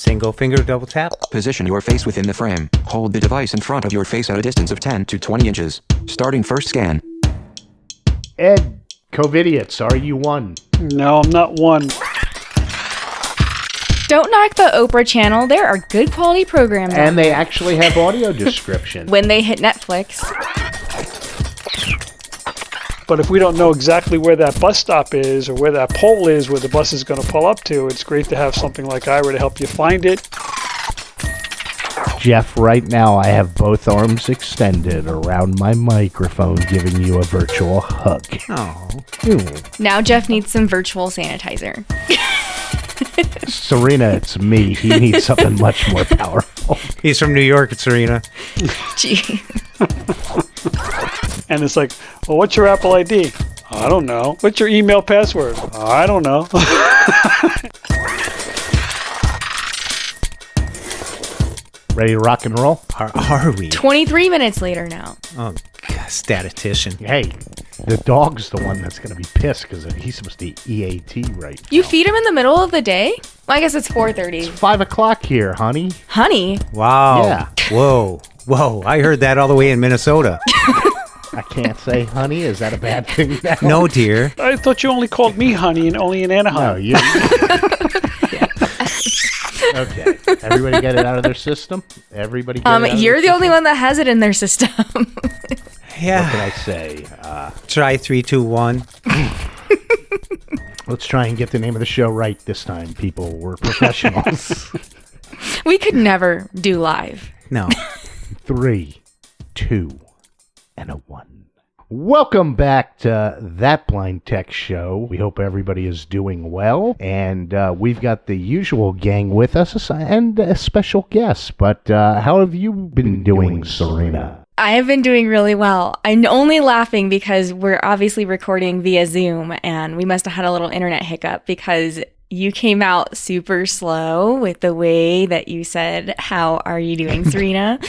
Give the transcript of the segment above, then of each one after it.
Single finger double tap. Position your face within the frame. Hold the device in front of your face at a distance of 10 to 20 inches. Starting first scan. Ed, COVIDiots, are you one? No, I'm not one. Don't knock the Oprah channel. There are good quality programs. And they actually have audio description. When they hit Netflix. But if we don't know exactly where that bus stop is or where that pole is where the bus is going to pull up to, it's great to have something like Aira to help you find it. Jeff, right now I have both arms extended around my microphone giving you a virtual hug. Oh. Now Jeff needs some virtual sanitizer. Serina, it's me. He needs something much more powerful. He's from New York, it's Serina. Gee. And it's like, well, what's your Apple ID? I don't know. What's your email password? I don't know. Ready to rock and roll? Are we? 23 minutes later now. Oh, God, statistician. Hey, the dog's the one that's going to be pissed because he's supposed to EAT right You now. feed him in the middle of the day? Well, I guess it's 4:30. 5 o'clock here, honey. Honey? Wow. Yeah. Whoa. I heard that all the way in Minnesota. I can't say honey. Is that a bad thing now? No, dear. I thought you only called me honey and only in Anaheim. No, you... Okay. Everybody get it out of their system? Everybody get it out of You're their the only one that has it in their system. Yeah. What can I say? Try 3, 2, 1. Let's try and get the name of the show right this time, people. We're professionals. We could never do live. No. 3, 2, and a 1. Welcome back to That Blind Tech Show. We hope everybody is doing well. And we've got the usual gang with us and a special guest. But how have you been doing, Serina? I have been doing really well. I'm only laughing because we're obviously recording via Zoom, and we must have had a little internet hiccup because you came out super slow with the way that you said, "How are you doing, Serina?"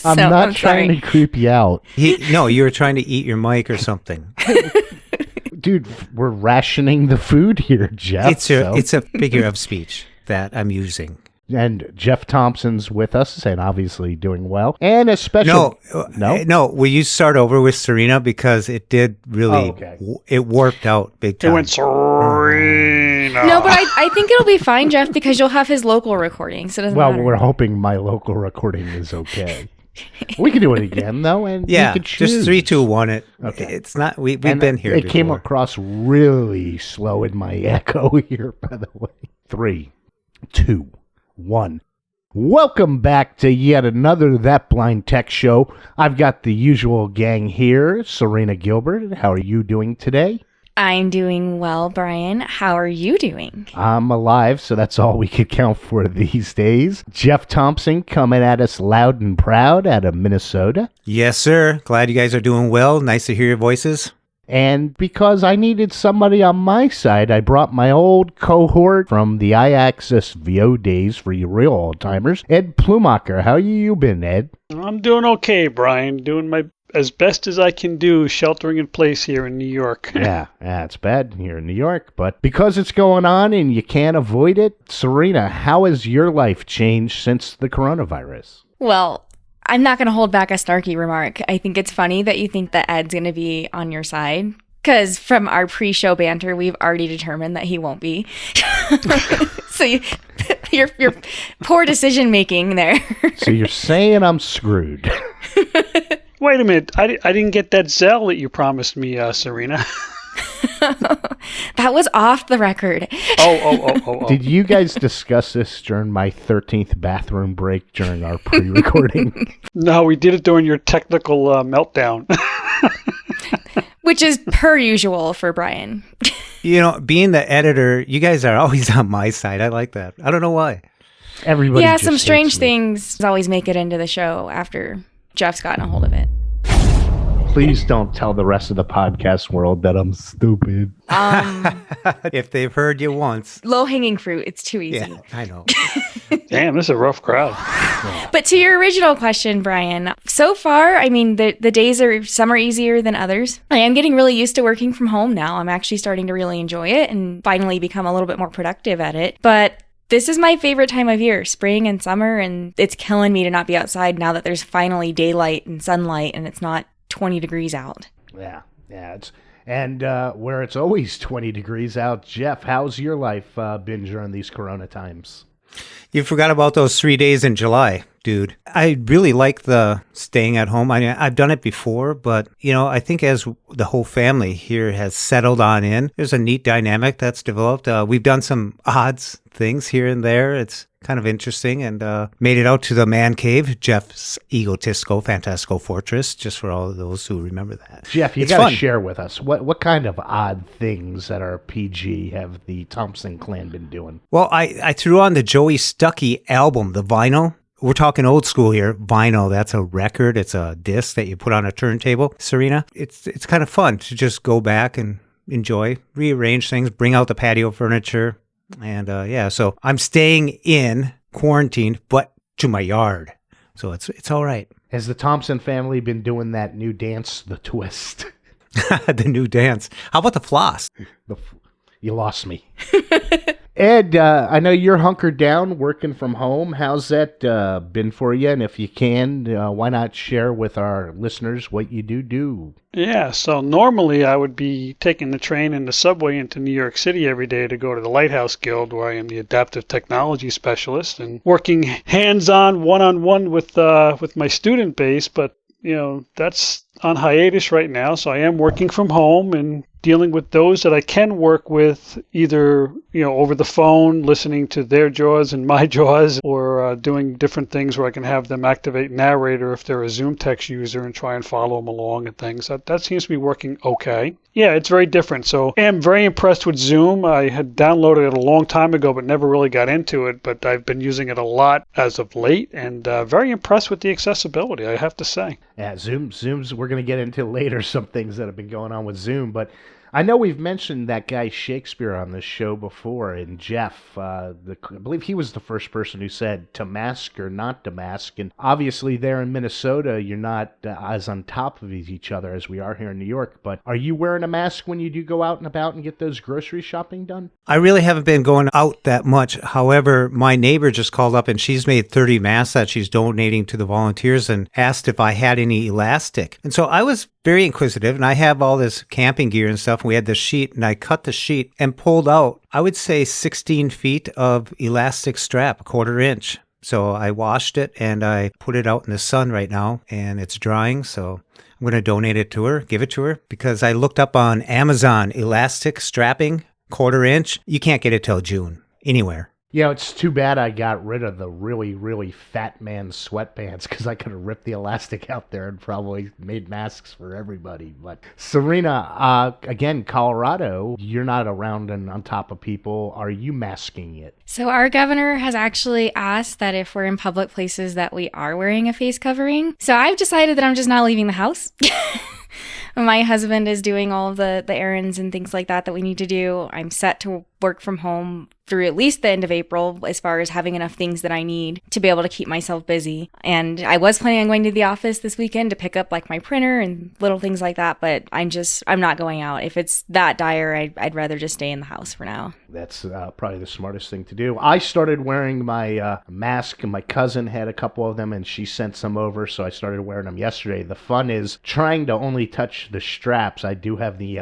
I'm not trying to creep you out. No, you were trying to eat your mic or something. Dude, we're rationing the food here, Jeff. It's a figure of speech that I'm using. And Jeff Thompson's with us and obviously doing well. And a special... No, will you start over with Serina? Because it did really... It worked out big time. It went Serina. No, but I think it'll be fine, Jeff, because you'll have his local recording, so it doesn't matter. We're hoping my local recording is okay. We can do it again, though, and yeah, you can choose. Just 3, 2, 1 it. Okay. It's not... We've been here It before. came across really slow in my echo here, by the way. 3, 2, 1. Welcome back to yet another That Blind Tech Show. I've got the usual gang here. Serina Gilbert, how are you doing today? I'm doing well, Brian. How are you doing? I'm alive, so that's all we could count for these days. Jeff Thompson coming at us loud and proud out of Minnesota. Yes, sir. Glad you guys are doing well. Nice to hear your voices. And because I needed somebody on my side, I brought my old cohort from the iAccess VO days for you real old-timers, Ed Plumacker. How you been, Ed? I'm doing okay, Brian. Doing my as best as I can do, sheltering in place here in New York. Yeah, it's bad here in New York, but because it's going on and you can't avoid it, Serina, how has your life changed since the coronavirus? Well, I'm not going to hold back a snarky remark. I think it's funny that you think that Ed's going to be on your side, because from our pre-show banter, we've already determined that he won't be. So your poor decision-making there. So you're saying I'm screwed. Wait a minute. I didn't get that Zelle that you promised me, Serina. That was off the record. Oh. Did you guys discuss this during my 13th bathroom break during our pre-recording? No, we did it during your technical meltdown. Which is per usual for Brian. You know, being the editor, you guys are always on my side. I like that. I don't know why. Everybody Yeah, just some strange hates me. things always make it into the show after Jeff's gotten a hold of it. Please don't tell the rest of the podcast world that I'm stupid. If they've heard you once. Low-hanging fruit. It's too easy. Yeah, I know. Damn, this is a rough crowd. But to your original question, Brian, so far, I mean, the days some are easier than others. I am getting really used to working from home now. I'm actually starting to really enjoy it and finally become a little bit more productive at it. But This is my favorite time of year, spring and summer, and it's killing me to not be outside now that there's finally daylight and sunlight and it's not 20 degrees out. Yeah. And where it's always 20 degrees out, Jeff, how's your life been during these corona times? You forgot about those 3 days in July, dude. I really like the staying at home. I mean, I've done it before, but, I think as the whole family here has settled on in, there's a neat dynamic that's developed. We've done some odd things here and there. It's kind of interesting, and made it out to the man cave, Jeff's egotistical, fantastical fortress, just for all of those who remember that. Jeff, you got to share with us, what kind of odd things that are PG have the Thompson clan been doing? Well, I threw on the Joey Stuckey album, the vinyl. We're talking old school here. Vinyl, that's a record. It's a disc that you put on a turntable. Serina, it's kind of fun to just go back and enjoy, rearrange things, bring out the patio furniture. And so I'm staying in quarantine, but to my yard. So it's all right. Has the Thompson family been doing that new dance, the twist? The new dance. How about the floss? You lost me. Ed, I know you're hunkered down working from home. How's that been for you? And if you can, why not share with our listeners what you do? Yeah, so normally I would be taking the train and the subway into New York City every day to go to the Lighthouse Guild, where I am the adaptive technology specialist, and working hands-on, one-on-one with my student base. But that's on hiatus right now, so I am working from home and dealing with those that I can work with, either over the phone, listening to their jaws and my jaws, or doing different things where I can have them activate narrator if they're a Zoom text user and try and follow them along and things. That seems to be working okay. Yeah, it's very different. So I am very impressed with Zoom. I had downloaded it a long time ago, but never really got into it. But I've been using it a lot as of late, and very impressed with the accessibility, I have to say. Yeah, Zoom's, we're going to get into later some things that have been going on with Zoom, but I know we've mentioned that guy Shakespeare on this show before, and Jeff, I believe he was the first person who said to mask or not to mask, and obviously there in Minnesota, you're not as on top of each other as we are here in New York, but are you wearing a mask when you do go out and about and get those grocery shopping done? I really haven't been going out that much. However, my neighbor just called up and she's made 30 masks that she's donating to the volunteers and asked if I had any elastic. And so I was very inquisitive, and I have all this camping gear and stuff. And we had this sheet, and I cut the sheet and pulled out, I would say 16 feet of elastic strap, 1/4 inch. So I washed it and I put it out in the sun right now, and it's drying. So I'm going to donate it to her, give it to her, because I looked up on Amazon, elastic strapping, 1/4 inch. You can't get it till June anywhere. It's too bad I got rid of the really, really fat man sweatpants, because I could have ripped the elastic out there and probably made masks for everybody. But Serina, again, Colorado, you're not around and on top of people. Are you masking it? So our governor has actually asked that if we're in public places that we are wearing a face covering. So I've decided that I'm just not leaving the house. My husband is doing all of the errands and things like that we need to do. I'm set to work from home through at least the end of April, as far as having enough things that I need to be able to keep myself busy. And I was planning on going to the office this weekend to pick up like my printer and little things like that, but I'm not going out. If it's that dire, I'd rather just stay in the house for now. That's probably the smartest thing to do. I started wearing my mask, and my cousin had a couple of them, and she sent some over, so I started wearing them yesterday. The fun is trying to only touch the straps. I do have the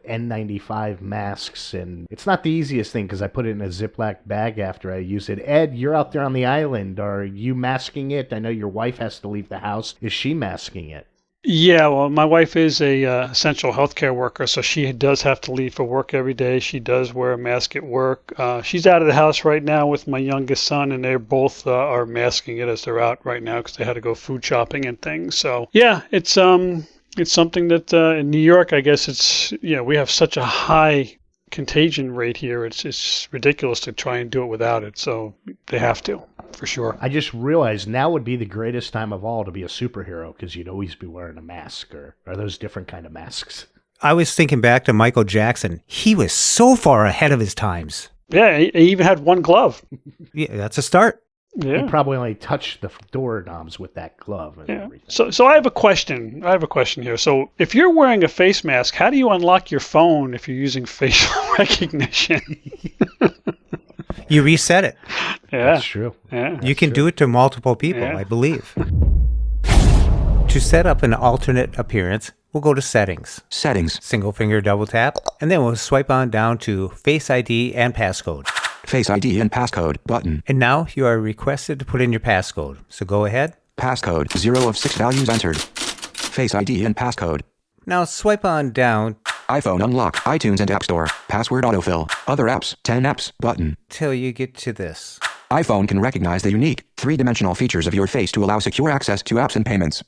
N95 masks, and it's not the easiest thing because I put it in a Ziploc bag after I use it. Ed, you're out there on the island. Are you masking it? I know your wife has to leave the house. Is she masking it? Yeah, well, my wife is a essential healthcare worker, so she does have to leave for work every day. She does wear a mask at work. She's out of the house right now with my youngest son, and they both are masking it as they're out right now because they had to go food shopping and things. So yeah, it's something that in New York, I guess we have such a high contagion rate here. It's ridiculous to try and do it without it. So they have to, for sure. I just realized now would be the greatest time of all to be a superhero, because you'd always be wearing a mask, or are those different kind of masks? I was thinking back to Michael Jackson. He was so far ahead of his times. Yeah, he even had one glove. Yeah, that's a start. Yeah. You probably only touched the doorknobs with that glove and everything. So I have a question. Here. So if you're wearing a face mask, how do you unlock your phone if you're using facial recognition? You reset it. Yeah. That's true. Yeah. You can do it to multiple people, Yeah. I believe. To set up an alternate appearance, we'll go to Settings. Settings. Single finger double tap, and then we'll swipe on down to Face ID and Passcode. Face ID and passcode button. And now you are requested to put in your passcode. So go ahead. Passcode 0 of 6 values entered. Face ID and passcode. Now swipe on down iPhone unlock, iTunes and App Store. Password autofill. Other apps, 10 apps button. till you get to this. iPhone can recognize the unique, three-dimensional features of your face to allow secure access to apps and payments.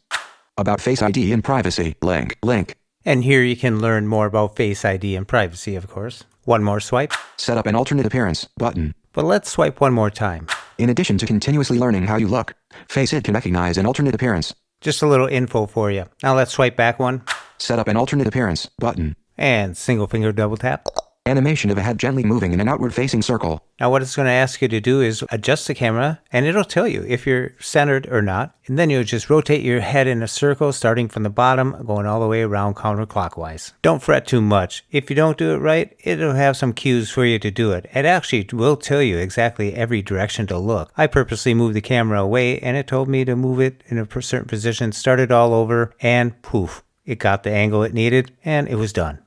About Face ID and privacy. Link. And here you can learn more about Face ID and privacy, of course. One more swipe, Set up an alternate appearance button. but let's swipe one more time. In addition to continuously learning how you look, Face ID can recognize an alternate appearance. Just a little info for you. Now let's swipe back one, Set up an alternate appearance button. and single finger double tap. Animation of a head gently moving in an outward-facing circle. Now what it's going to ask you to do is adjust the camera, and it'll tell you if you're centered or not. And then you'll just rotate your head in a circle, starting from the bottom, going all the way around counterclockwise. Don't fret too much. If you don't do it right, it'll have some cues for you to do it. It actually will tell you exactly every direction to look. I purposely moved the camera away, and it told me to move it in a certain position, start it all over, and poof, it got the angle it needed, and it was done.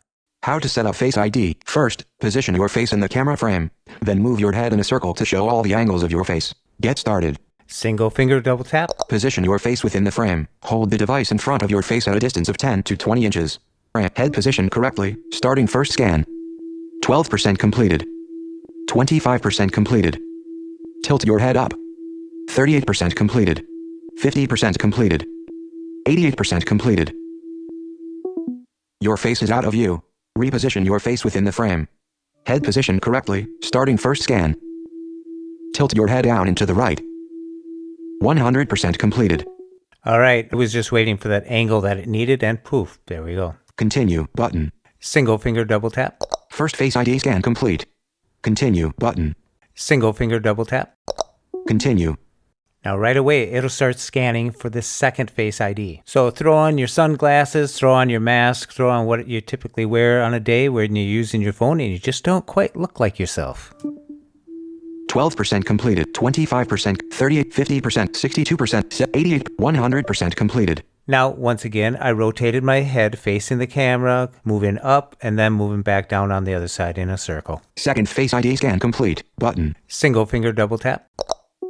How to set up Face ID. First, position your face in the camera frame. Then move your head in a circle to show all the angles of your face. Get started. Single finger double tap. Position your face within the frame. Hold the device in front of your face at a distance of 10 to 20 inches. Head positioned correctly. Starting first scan. 12% completed. 25% completed. Tilt your head up. 38% completed. 50% completed. 88% completed. Your face is out of view. Reposition your face within the frame. Head positioned correctly. Starting first scan. Tilt your head down and to the right. 100% completed. All right, it was just waiting for that angle that it needed, and poof, there we go. Continue button. Single finger double tap. First Face ID scan complete. Continue button. Single finger double tap. Continue. Now right away, it'll start scanning for the second Face ID. So throw on your sunglasses, throw on your mask, throw on what you typically wear on a day when you're using your phone and you just don't quite look like yourself. 12% completed. 25%, 38, 50%, 62%, 88, 100% completed. Now, once again, I rotated my head facing the camera, moving up and then moving back down on the other side in a circle. Second Face ID scan complete. Button. Single finger double tap.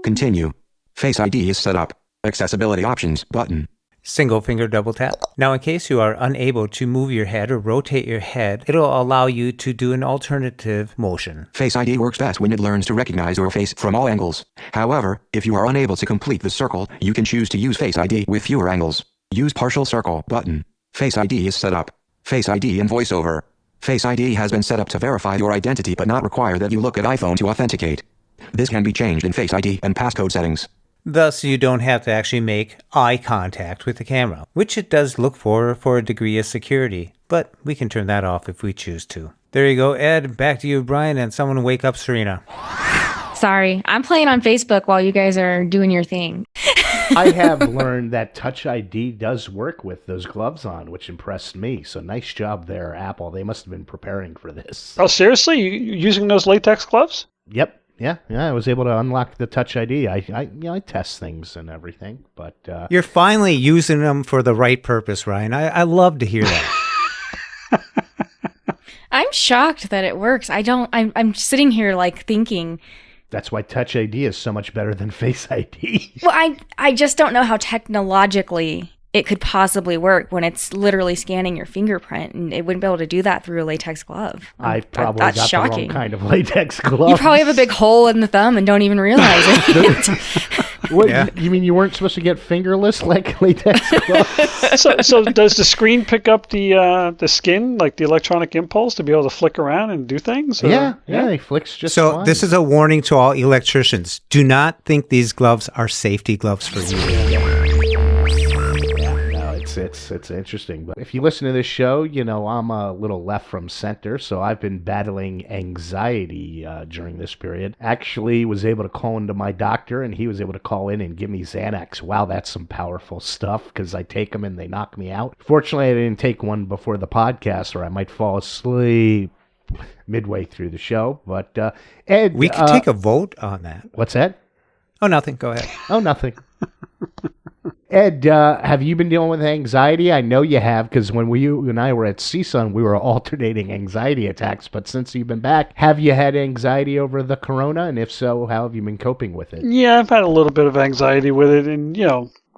Continue. Face ID is set up. Accessibility options button. Single finger double tap. Now, in case you are unable to move your head or rotate your head, it'll allow you to do an alternative motion. Face ID works best when it learns to recognize your face from all angles. However, if you are unable to complete the circle, you can choose to use Face ID with fewer angles. Use partial circle button. Face ID is set up. Face ID in VoiceOver. Face ID has been set up to verify your identity but not require that you look at iPhone to authenticate. This can be changed in Face ID and passcode settings. Thus, you don't have to actually make eye contact with the camera, which it does look for a degree of security, but we can turn that off if we choose to. There you go, Ed. Back to you, Brian, and someone wake up Serina. Sorry, I'm playing on Facebook while you guys are doing your thing. I have learned that Touch ID does work with those gloves on, which impressed me. So nice job there, Apple. They must have been preparing for this. Oh, seriously? You using those latex gloves? Yep. Yeah, I was able to unlock the Touch ID. I test things and everything, but You're finally using them for the right purpose, Ryan. I love to hear that. I'm shocked that it works. I'm sitting here like thinking, that's why Touch ID is so much better than Face ID. well, I just don't know how technologically it could possibly work when it's literally scanning your fingerprint, and it wouldn't be able to do that through a latex glove. I've probably That's got shocking. the wrong kind of latex glove. You probably have a big hole in the thumb and don't even realize it. What, Yeah. you mean you weren't supposed to get fingerless like latex gloves? So does the screen pick up the skin, like the electronic impulse, to be able to flick around and do things? Or- Yeah, it flicks just So fine. this is a warning to all electricians. Do not think these gloves are safety gloves for you. It's interesting. But if you listen to this show, you know I'm a little left from center, so I've been battling anxiety during this period. Actually was able to call into my doctor, and he was able to call in and give me Xanax. Wow, that's some powerful stuff, because I take them and they knock me out. Fortunately, I didn't take one before the podcast, or I might fall asleep. midway through the show. But Ed, We could take a vote on that. what's that? Oh, nothing. Go ahead. Oh, nothing. Ed, have you been dealing with anxiety? I know you have, because when you and I were at CSUN, we were alternating anxiety attacks. But since you've been back, have you had anxiety over the corona? And if so, how have you been coping with it? Yeah, I've had a little bit of anxiety with it, and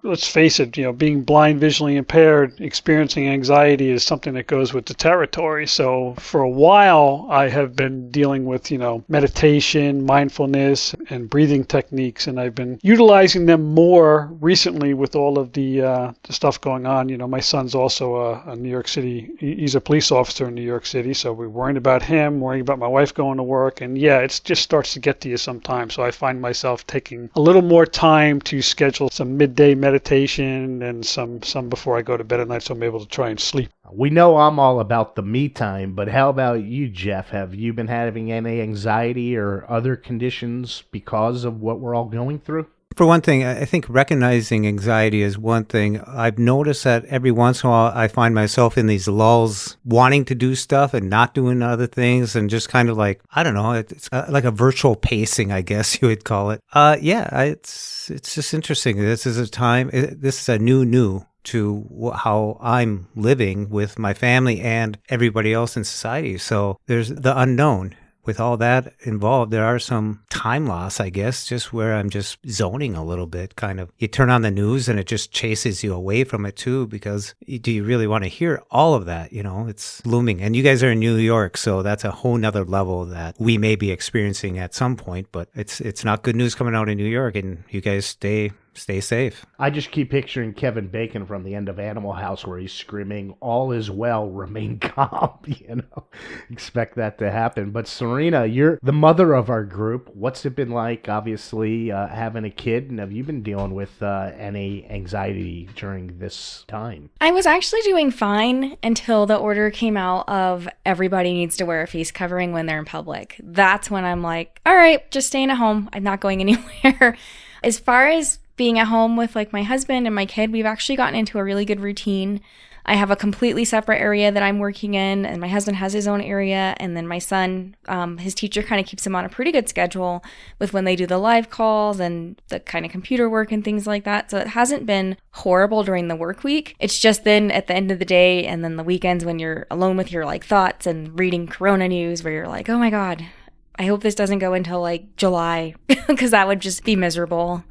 let's face it, being blind, visually impaired, experiencing anxiety is something that goes with the territory. So for a while, I have been dealing with, meditation, mindfulness, and breathing techniques, and I've been utilizing them more recently with all of the stuff going on. My son's also a New York City, he's a police officer in New York City, so we're worrying about him, worrying about my wife going to work, and yeah, it just starts to get to you sometimes. So I find myself taking a little more time to schedule some midday meditation and some before I go to bed at night, so I'm able to try and sleep. We know I'm all about the me time, but how about you, Jeff? Have you been having any anxiety or other conditions because of what we're all going through? For one thing, I think recognizing anxiety is one thing. I've noticed that every once in a while I find myself in these lulls wanting to do stuff and not doing other things, and just kind of like, I don't know, it's like a virtual pacing, I guess you would call it. It's just interesting. This is a new to how I'm living with my family and everybody else in society. So there's the unknown. With all that involved, there are some time loss, I guess, just where I'm just zoning a little bit, kind of. You turn on the news and it just chases you away from it too, because do you really want to hear all of that? It's looming. And you guys are in New York, so that's a whole nother level that we may be experiencing at some point, but it's not good news coming out in New York, and you guys stay safe. I just keep picturing Kevin Bacon from the end of Animal House where he's screaming, "All is well, remain calm." Expect that to happen. But Serina, you're the mother of our group. What's it been like, obviously, having a kid? And have you been dealing with any anxiety during this time? I was actually doing fine until the order came out of everybody needs to wear a face covering when they're in public. That's when I'm like, all right, just staying at home. I'm not going anywhere. As far as being at home with my husband and my kid, we've actually gotten into a really good routine. I have a completely separate area that I'm working in, and my husband has his own area, and then my son, his teacher kind of keeps him on a pretty good schedule with when they do the live calls and the kind of computer work and things like that. So it hasn't been horrible during the work week. It's just then at the end of the day and then the weekends when you're alone with your thoughts and reading Corona news where you're like, oh my God, I hope this doesn't go until July because that would just be miserable.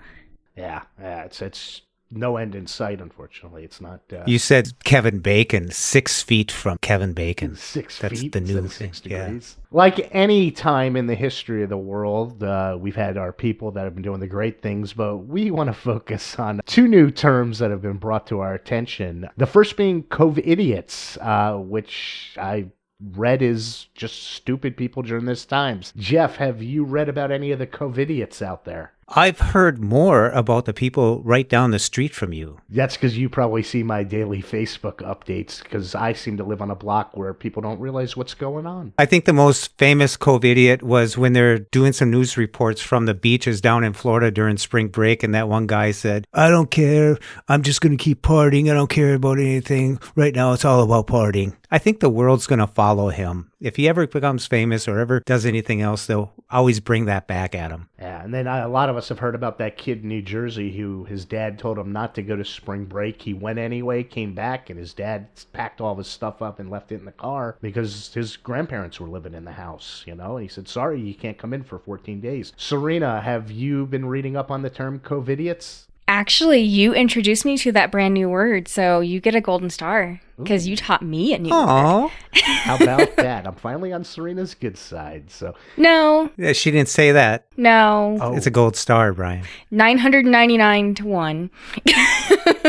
Yeah, it's no end in sight, unfortunately. It's not... You said Kevin Bacon, 6 feet from Kevin Bacon. 6 That's feet the new instead of thing. 6 degrees. Yeah. Like any time in the history of the world, we've had our people that have been doing the great things, but we want to focus on 2 new terms that have been brought to our attention. The first being COVIDiots, which I read is just stupid people during this times. Jeff, have you read about any of the COVIDiots out there? I've heard more about the people right down the street from you. That's because you probably see my daily Facebook updates, because I seem to live on a block where people don't realize what's going on. I think the most famous COVIDiot was when they're doing some news reports from the beaches down in Florida during spring break, and that one guy said, I don't care, I'm just going to keep partying, I don't care about anything. Right now it's all about partying. I think the world's going to follow him. If he ever becomes famous or ever does anything else, they'll always bring that back at him. Yeah, and then a lot of us have heard about that kid in New Jersey who his dad told him not to go to spring break. He went anyway, came back, and his dad packed all of his stuff up and left it in the car because his grandparents were living in the house, and he said, sorry, you can't come in for 14 days. Serina, have you been reading up on the term COVIDiots? Actually, you introduced me to that brand new word, so you get a golden star because you taught me a new word. How about that? I'm finally on Serina's good side. So no. Yeah, she didn't say that. No. Oh. It's a gold star, Brian. 999 to 1.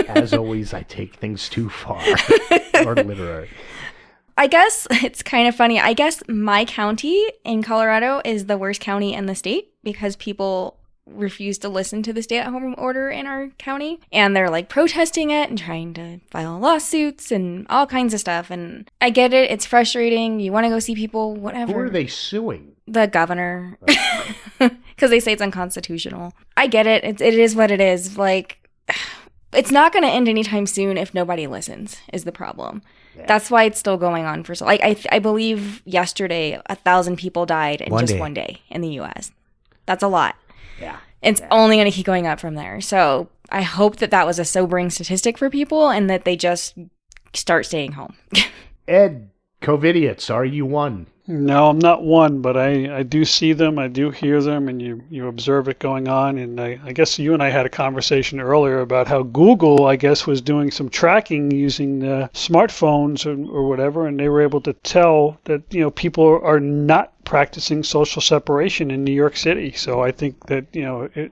As always, I take things too far. Or literary. I guess it's kind of funny. I guess my county in Colorado is the worst county in the state because people refuse to listen to the stay-at-home order in our county, and they're protesting it and trying to file lawsuits and all kinds of stuff. And I get it, it's frustrating, you want to go see people, whatever. Who are they suing? The governor, because they say it's unconstitutional. I get it, it is what it is. It's not going to end anytime soon if nobody listens, is the problem. That's why it's still going on for so. Like I believe yesterday 1,000 people died in just one day in the U.S. That's a lot. Yeah. It's only going to keep going up from there. So I hope that was a sobering statistic for people and that they just start staying home. Ed, COVIDiots, are you one? No, I'm not one, but I do see them, I do hear them, and you observe it going on. And I guess you and I had a conversation earlier about how Google, I guess, was doing some tracking using the smartphones or whatever, and they were able to tell that, people are not practicing social separation in New York City. So I think that,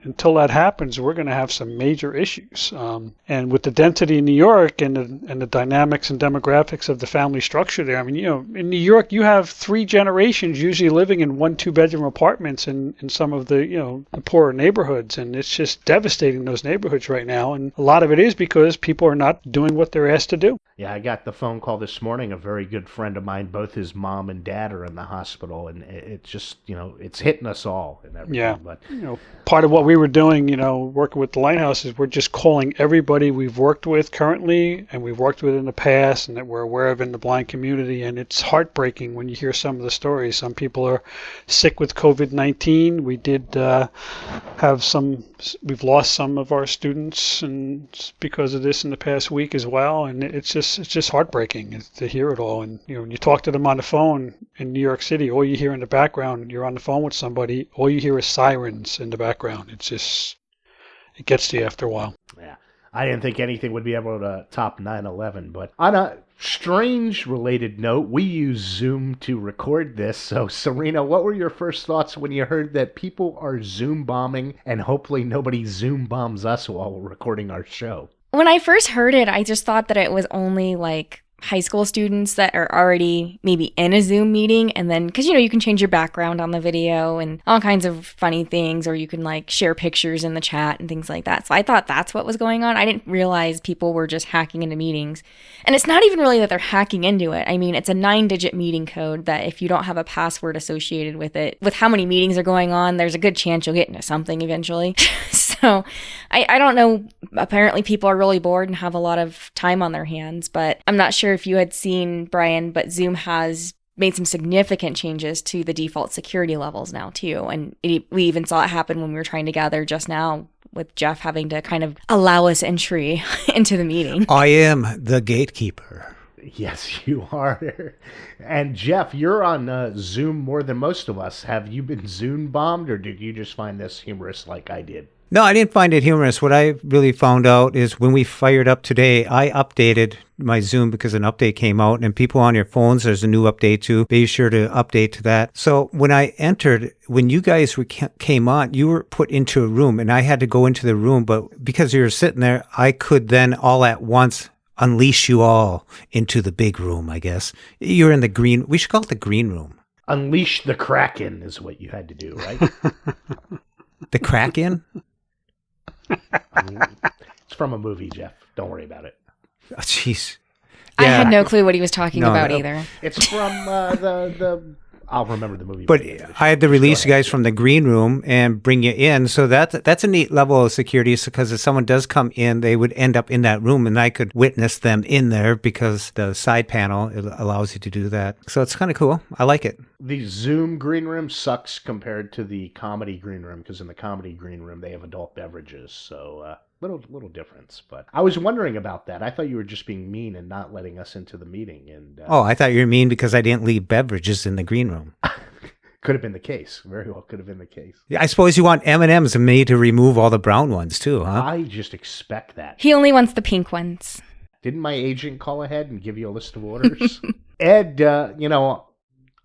until that happens, we're going to have some major issues. And with the density in New York and the dynamics and demographics of the family structure there, I mean, in New York, you have 3 generations usually living in 1-2-bedroom apartments in some of the, the poorer neighborhoods. And it's just devastating those neighborhoods right now. And a lot of it is because people are not doing what they're asked to do. Yeah, I got the phone call this morning. A very good friend of mine, both his mom and dad are in the hospital, and it's just, it's hitting us all and everything. Yeah. But part of what we were doing, working with the Lighthouse is we're just calling everybody we've worked with currently and we've worked with in the past and that we're aware of in the blind community. And it's heartbreaking when you hear some of the stories. Some people are sick with COVID-19. We did we've lost some of our students and because of this in the past week as well. And it's just heartbreaking to hear it all. And, when you talk to them on the phone in New York City, all you hear in the background, you're on the phone with somebody, all you hear is sirens in the background. It gets to you after a while. Yeah. I didn't think anything would be able to top 9/11, but on a strange related note, we use Zoom to record this. So, Serina, what were your first thoughts when you heard that people are Zoom bombing and hopefully nobody Zoom bombs us while we're recording our show? When I first heard it, I just thought that it was only like high school students that are already maybe in a Zoom meeting, and then because you can change your background on the video and all kinds of funny things, or you can like share pictures in the chat and things like that. So I thought that's what was going on. I didn't realize people were just hacking into meetings. And it's not even really that they're hacking into it. I mean, it's a 9-digit meeting code that if you don't have a password associated with it, with how many meetings are going on, there's a good chance you'll get into something eventually. So I don't know. Apparently people are really bored and have a lot of time on their hands, but I'm not sure if you had seen, Brian, but Zoom has made some significant changes to the default security levels now too. And we even saw it happen when we were trying to gather just now with Jeff having to kind of allow us entry into the meeting. I am the gatekeeper. Yes, you are. And Jeff, you're on Zoom more than most of us. Have you been Zoom bombed, or did you just find this humorous like I did? No, I didn't find it humorous. What I really found out is when we fired up today, I updated my Zoom because an update came out, and people on your phones, there's a new update too. Be sure to update to that. So when I entered, when you guys came on, you were put into a room, and I had to go into the room, but because you were sitting there, I could then all at once unleash you all into the big room, I guess. You're in the green, we should call it the green room. Unleash the Kraken is what you had to do, right? The Kraken? It's from a movie, Jeff. Don't worry about it. Oh, jeez. I had no clue what he was talking about either. It's from the I'll remember the movie. But I had to release you guys from the green room and bring you in. So that's a neat level of security, because if someone does come in, they would end up in that room and I could witness them in there because the side panel allows you to do that. So it's kind of cool. I like it. The Zoom green room sucks compared to the comedy green room, because in the comedy green room, they have adult beverages. So little difference. But I was wondering about that. I thought you were just being mean and not letting us into the meeting. And I thought you were mean because I didn't leave beverages in the green room. Could have been the case. Very well could have been the case. Yeah, I suppose you want M&Ms and me to remove all the brown ones too, huh? I just expect that. He only wants the pink ones. Didn't my agent call ahead and give you a list of orders? Ed,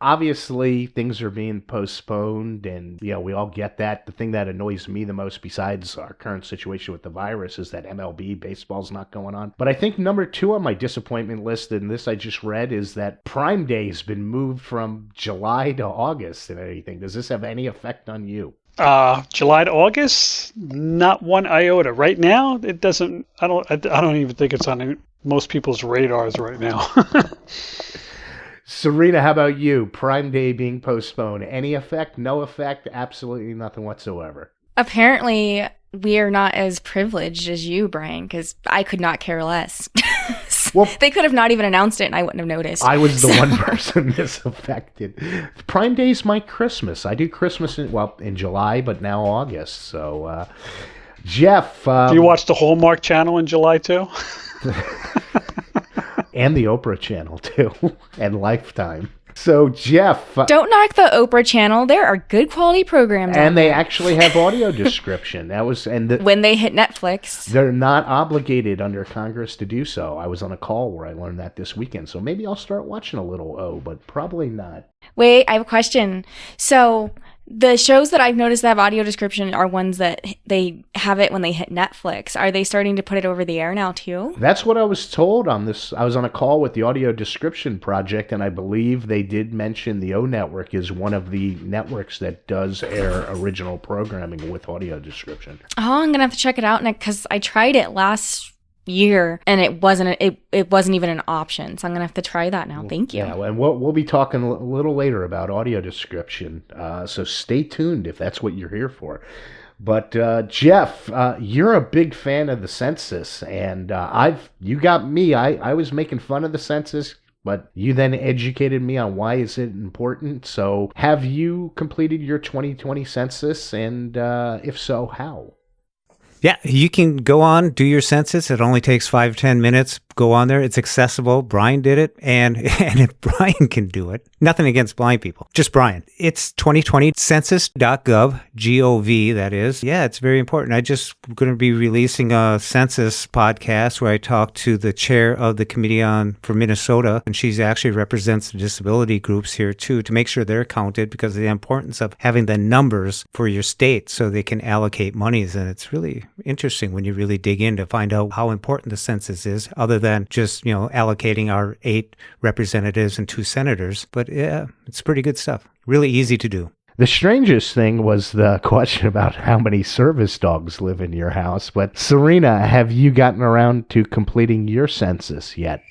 obviously things are being postponed, and we all get that. The thing that annoys me the most, besides our current situation with the virus, is that MLB baseball's not going on. But I think number 2 on my disappointment list, and this I just read, is that Prime Day has been moved from July to August and anything. Does this have any effect on you? July to August, not one iota. Right now, it doesn't. I don't even think it's on most people's radars right now. Serina, how about you? Prime Day being postponed. Any effect? No effect? Absolutely nothing whatsoever. Apparently, we are not as privileged as you, Brian, because I could not care less. Well, They could have not even announced it and I wouldn't have noticed. I was the one person that's affected. Prime Day's my Christmas. I do Christmas in July, but now August. So, Jeff. Do you watch the Hallmark Channel in July too? And the Oprah Channel, too. And Lifetime. So, Jeff. Don't knock the Oprah channel. There are good quality programs. And out they there. actually have audio description. When they hit Netflix. They're not obligated under Congress to do so. I was on a call where I learned that this weekend. So maybe I'll start watching a little but probably not. Wait, I have a question. So the shows that I've noticed that have audio description are ones that they have it when they hit Netflix. Are they starting to put it over the air now too? That's what I was told on this. I was on a call with the Audio Description Project, and I believe they did mention the O Network is one of the networks that does air original programming with audio description. Oh, I'm going to have to check it out because I tried it last year and it wasn't even an option. So I'm going to have to try that now. Thank you. Yeah, and we'll be talking a little later about audio description. So stay tuned if that's what you're here for. But Jeff, you're a big fan of the census, and you got me. I was making fun of the census, but you then educated me on why is it important. So have you completed your 2020 census, and if so, how? Yeah, you can go on, do your census. It only takes 5-10 minutes. Go on there. It's accessible. Brian did it. And if Brian can do it, nothing against blind people, just Brian. It's 2020 census.gov, G-O-V, that is. Yeah, it's very important. I just going to be releasing a census podcast where I talk to the chair of the committee for Minnesota. And she actually represents the disability groups here too, to make sure they're counted because of the importance of having the numbers for your state so they can allocate monies. And it's really interesting when you really dig in to find out how important the census is, other than just, allocating our 8 representatives and 2 senators. But yeah, it's pretty good stuff. Really easy to do. The strangest thing was the question about how many service dogs live in your house. But Serina, have you gotten around to completing your census yet?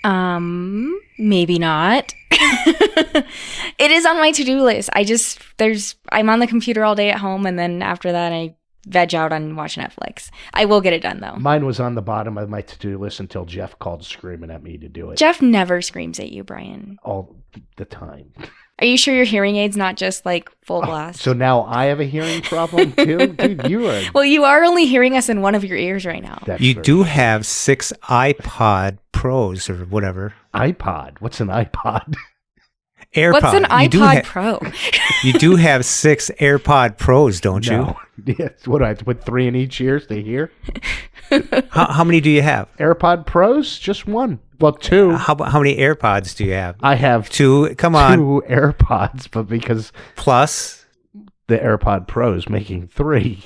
Maybe not. It is on my to-do list. I'm on the computer all day at home, and then after that I veg out and watch Netflix. I will get it done though. Mine was on the bottom of my to-do list until Jeff called screaming at me to do it. Jeff never screams at you, Brian. All the time. Are you sure your hearing aid's not just like full blast? So now I have a hearing problem too? Dude, you are... Well, you are only hearing us in one of your ears right now. You do have 6 iPod Pros or whatever. iPod? What's an iPod? AirPod. What's an iPod Pro? You do have 6 AirPod Pros, don't you? Yes. What do I have to put 3 in each ear to hear? How many do you have? AirPod Pros? Just one. Well, 2. How many AirPods do you have? I have 2. Come on. 2 AirPods, but because plus the AirPod Pros making 3.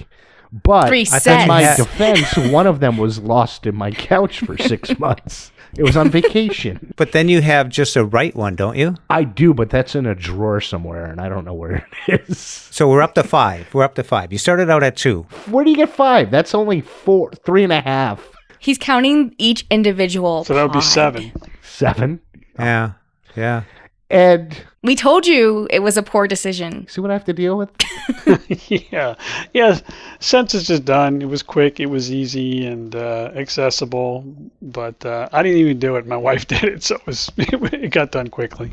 But 3 in sets. my defense, one of them was lost in my couch for 6 months. It was on vacation. But then you have just a right one, don't you? I do, but that's in a drawer somewhere, and I don't know where it is. So we're up to 5. You started out at 2. Where do you get 5? That's only 3.5. He's counting each individual So that would be pod. 7. 7. Yeah. And We told you it was a poor decision. see what I have to deal with? Yeah. Census is done. It was quick. It was easy and accessible. But I didn't even do it. My wife did it, so it got done quickly.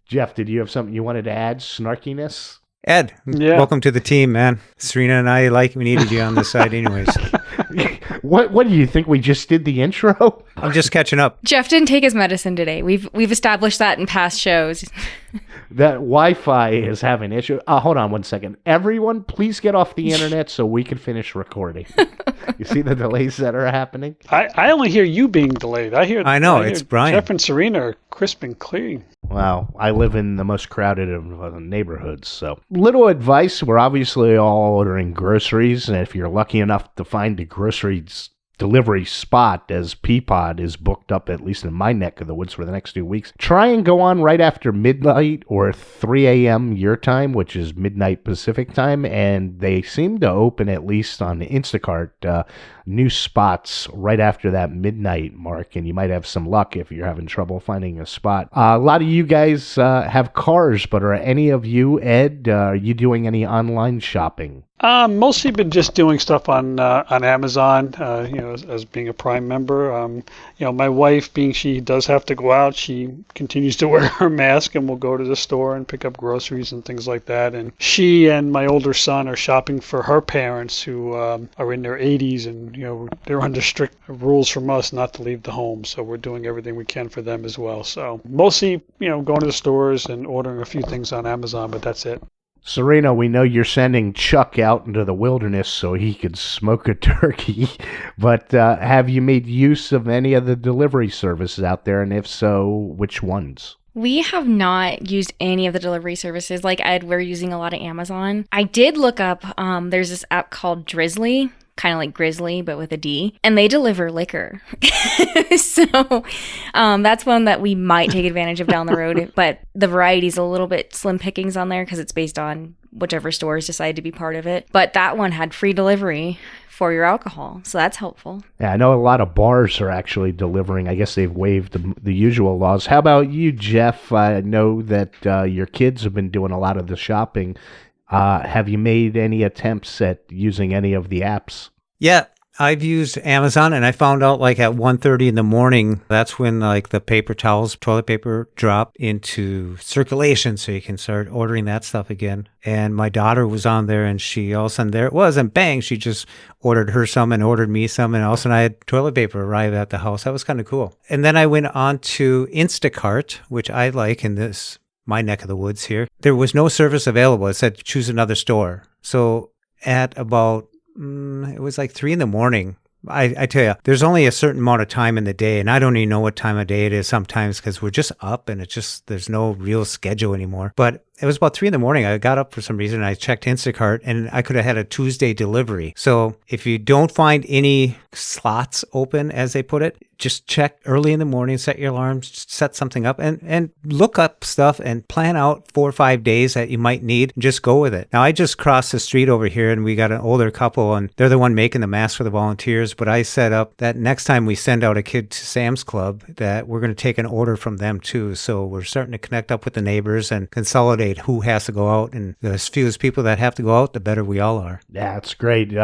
Jeff, did you have something you wanted to add? Snarkiness? Ed, Yeah. welcome to the team, man. Serena and I we needed you on this side anyways. What do you think? We just did the intro? I'm just catching up. Jeff didn't take his medicine today. We've established that in past shows. That Wi-Fi is having issue. Hold on one second. Everyone, please get off the internet so we can finish recording. You see the delays that are happening? I only hear you being delayed. I know, it's Brian. Jeff and Serena are crisp and clean. Wow, I live in the most crowded of neighborhoods, so. Little advice, we're obviously all ordering groceries, and if you're lucky enough to find a groceries delivery spot, as Peapod is booked up, at least in my neck of the woods, for the next 2 weeks, try and go on right after midnight or 3 a.m. your time, which is midnight Pacific time, and they seem to open, at least on Instacart, new spots right after that midnight mark, and you might have some luck if you're having trouble finding a spot. A lot of you guys have cars, but are any of you, Ed, are you doing any online shopping? Mostly been just doing stuff on Amazon, as being a Prime member. My wife, being she does have to go out, she continues to wear her mask and will go to the store and pick up groceries and things like that. And she and my older son are shopping for her parents who are in their 80s, and they're under strict rules from us not to leave the home. So we're doing everything we can for them as well. So mostly, going to the stores and ordering a few things on Amazon, but that's it. Serina, we know you're sending Chuck out into the wilderness so he could smoke a turkey, but have you made use of any of the delivery services out there, and if so, which ones? We have not used any of the delivery services. Like Ed, we're using a lot of Amazon. I did look up, there's this app called Drizzly, kind of like Grizzly, but with a D, and they deliver liquor. So that's one that we might take advantage of down the road, but the variety is a little bit slim pickings on there because it's based on whichever stores decide to be part of it. But that one had free delivery for your alcohol, so that's helpful. Yeah, I know a lot of bars are actually delivering. I guess they've waived the usual laws. How about you, Jeff? I know that your kids have been doing a lot of the shopping. Have you made any attempts at using any of the apps? Yeah, I've used Amazon, and I found out like at 1:30 in the morning, that's when like the paper towels, toilet paper drop into circulation, so you can start ordering that stuff again. And my daughter was on there, and she all of a sudden, there it was, and bang, she just ordered her some and ordered me some, and all of a sudden I had toilet paper arrive at the house. That was kind of cool. And then I went on to Instacart, which I like in my neck of the woods here. There was no service available. It said choose another store. So at about it was like 3 a.m. I tell you, there's only a certain amount of time in the day, and I don't even know what time of day it is sometimes because we're just up and there's no real schedule anymore. But it was about 3 a.m. I got up for some reason, and I checked Instacart, and I could have had a Tuesday delivery. So if you don't find any slots open, as they put it, just check early in the morning, set your alarm, set something up, and look up stuff and plan out 4 or 5 days that you might need, and just go with it. Now, I just crossed the street over here, and we got an older couple, and they're the one making the masks for the volunteers, but I set up that next time we send out a kid to Sam's Club, that we're going to take an order from them too. So we're starting to connect up with the neighbors and consolidate who has to go out, and the fewest people that have to go out, the better we all are. Yeah, that's great.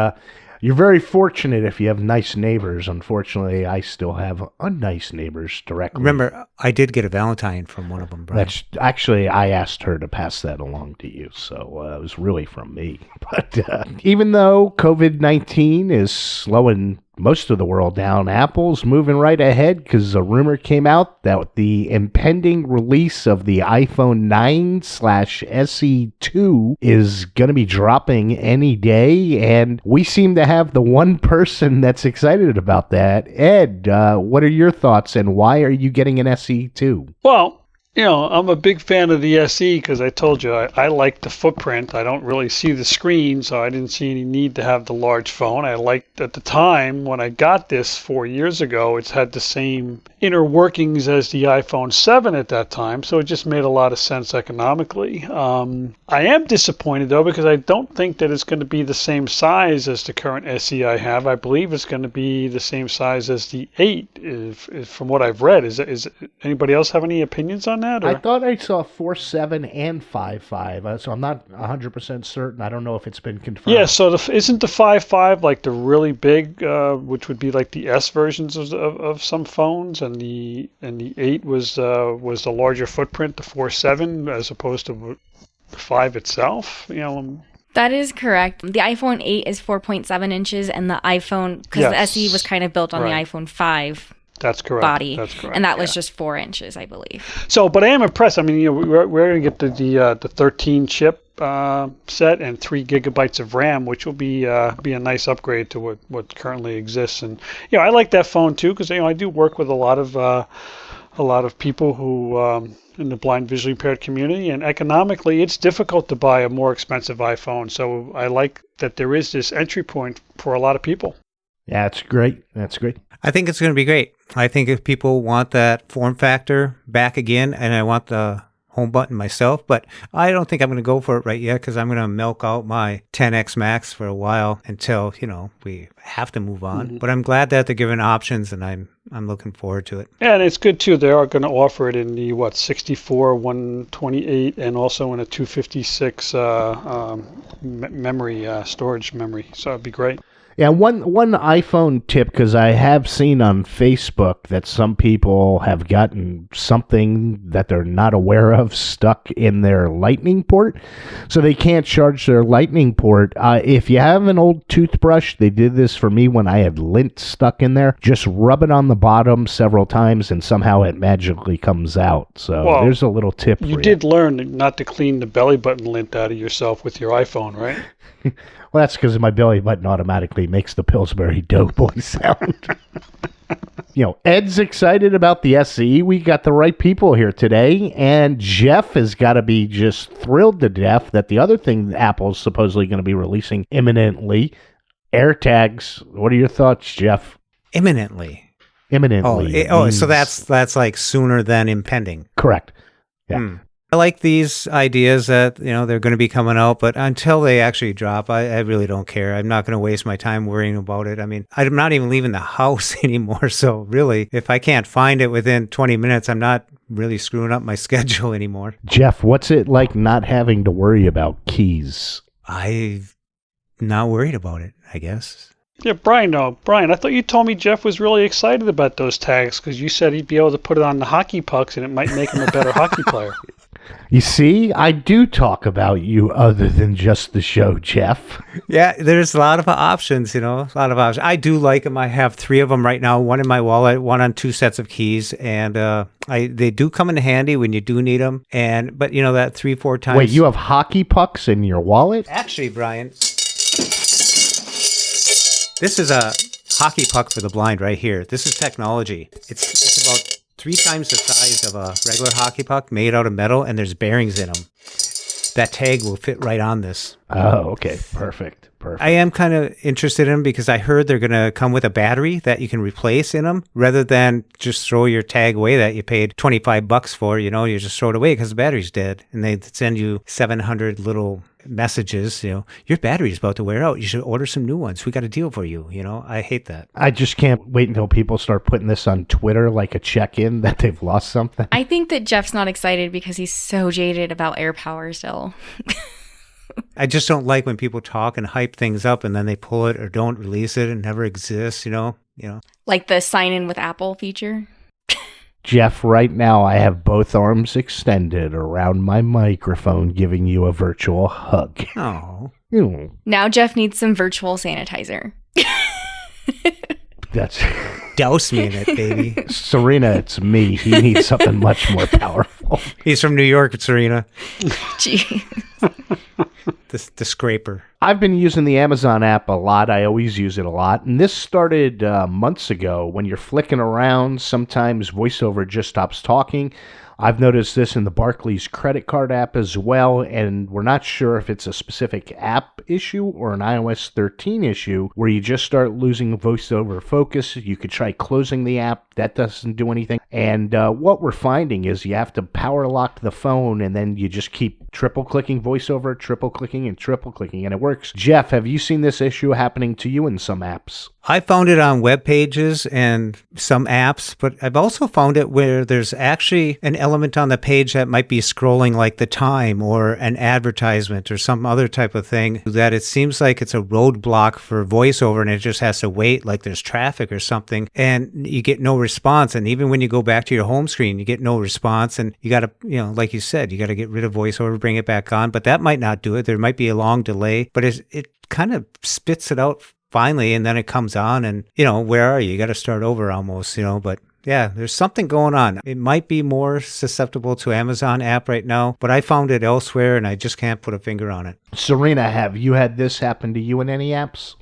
You're very fortunate if you have nice neighbors. Unfortunately, I still have unnice neighbors directly. Remember, I did get a Valentine from one of them, Brian. That's actually, I asked her to pass that along to you, so it was really from me. But even though COVID-19 is slowing most of the world down, Apple's moving right ahead because a rumor came out that the impending release of the iPhone 9/SE2 is going to be dropping any day, and we seem to have the one person that's excited about that. Ed, what are your thoughts, and why are you getting an SE2? Well, I'm a big fan of the SE because I told you I like the footprint. I don't really see the screen, so I didn't see any need to have the large phone. I liked at the time when I got this 4 years ago, it's had the same inner workings as the iPhone 7 at that time, so it just made a lot of sense economically. I am disappointed though because I don't think that it's going to be the same size as the current SE I have. I believe it's going to be the same size as the 8, if from what I've read. Is anybody else have any opinions on that? Or? I thought I saw 4.7 and 5.5, so I'm not 100% certain. I don't know if it's been confirmed. Yeah, so isn't the 5.5 like the really big, which would be like the S versions of some phones, and the 8 was the larger footprint, the 4.7, as opposed to the 5 itself? That is correct. The iPhone 8 is 4.7 inches, and the iPhone, because the SE was kind of built on the iPhone 5. That's correct. Body. That's correct. And that was just 4 inches, I believe. So, but I am impressed. I mean, we're going to get the 13 chip set and 3 gigabytes of RAM, which will be a nice upgrade to what currently exists. And I like that phone too because I do work with a lot of people who in the blind visually impaired community, and economically, it's difficult to buy a more expensive iPhone. So I like that there is this entry point for a lot of people. Yeah, that's great. That's great. I think it's going to be great. I think if people want that form factor back again, and I want the home button myself, but I don't think I'm going to go for it right yet because I'm going to milk out my 10X Max for a while until, we have to move on. But I'm glad that they're giving options, and I'm looking forward to it. Yeah, and it's good too. They are going to offer it in the 64, 128, and also in a 256 memory, storage memory. So it'd be great. Yeah, one iPhone tip, because I have seen on Facebook that some people have gotten something that they're not aware of stuck in their Lightning port, so they can't charge their Lightning port. If you have an old toothbrush, they did this for me when I had lint stuck in there. Just rub it on the bottom several times, and somehow it magically comes out. So there's a little tip for you. You did learn not to clean the belly button lint out of yourself with your iPhone, right? Well, that's because my belly button automatically makes the Pillsbury Doughboy sound. Ed's excited about the SE. We got the right people here today, and Jeff has got to be just thrilled to death that the other thing Apple's supposedly going to be releasing imminently, AirTags. What are your thoughts, Jeff? Imminently. So that's like sooner than impending. Correct. Yeah. I like these ideas that, they're going to be coming out, but until they actually drop, I really don't care. I'm not going to waste my time worrying about it. I mean, I'm not even leaving the house anymore. So really, if I can't find it within 20 minutes, I'm not really screwing up my schedule anymore. Jeff, what's it like not having to worry about keys? I'm not worried about it, I guess. Yeah, Brian, I thought you told me Jeff was really excited about those tags because you said he'd be able to put it on the hockey pucks and it might make him a better hockey player. You see, I do talk about you other than just the show, Jeff. Yeah, there's a lot of options, I do like them. I have 3 of them right now, one in my wallet, one on 2 sets of keys, and they do come in handy when you do need them. But that 3-4 times. Wait, you have hockey pucks in your wallet? Actually, Brian, this is a hockey puck for the blind right here. This is technology. It's about 3 times the size of a regular hockey puck, made out of metal, and there's bearings in them. That tag will fit right on this. Oh, okay. Perfect. I am kind of interested in them because I heard they're going to come with a battery that you can replace in them rather than just throw your tag away that you paid $25 for. You just throw it away because the battery's dead. And they send you 700 little messages, your battery's about to wear out. You should order some new ones. We got a deal for you. I hate that. I just can't wait until people start putting this on Twitter like a check-in that they've lost something. I think that Jeff's not excited because he's so jaded about AirPower still. I just don't like when people talk and hype things up and then they pull it or don't release it and never exists, Like the sign in with Apple feature. Jeff, right now I have both arms extended around my microphone giving you a virtual hug. Oh. Now Jeff needs some virtual sanitizer. That's douse me in it, baby. Serina, it's me. He needs something much more powerful. He's from New York, Serina. Gee. The scraper. I've been using the Amazon app a lot. I always use it a lot. And this started months ago. When you're flicking around, sometimes VoiceOver just stops talking. I've noticed this in the Barclays credit card app as well, and we're not sure if it's a specific app issue or an iOS 13 issue where you just start losing VoiceOver focus. You could try closing the app. That doesn't do anything. And what we're finding is you have to power lock the phone, and then you just keep triple-clicking VoiceOver, triple-clicking, and triple-clicking, and it works. Jeff, have you seen this issue happening to you in some apps? I found it on web pages and some apps, but I've also found it where there's actually an element on the page that might be scrolling like the time or an advertisement or some other type of thing that it seems like it's a roadblock for VoiceOver and it just has to wait like there's traffic or something and you get no response. And even when you go back to your home screen, you get no response and you got to, like you said, you got to get rid of VoiceOver, bring it back on, but that might not do it. There might be a long delay, but it kind of spits it out finally, and then it comes on and, where are you? You got to start over almost, but yeah, there's something going on. It might be more susceptible to Amazon app right now, but I found it elsewhere and I just can't put a finger on it. Serina, have you had this happen to you in any apps?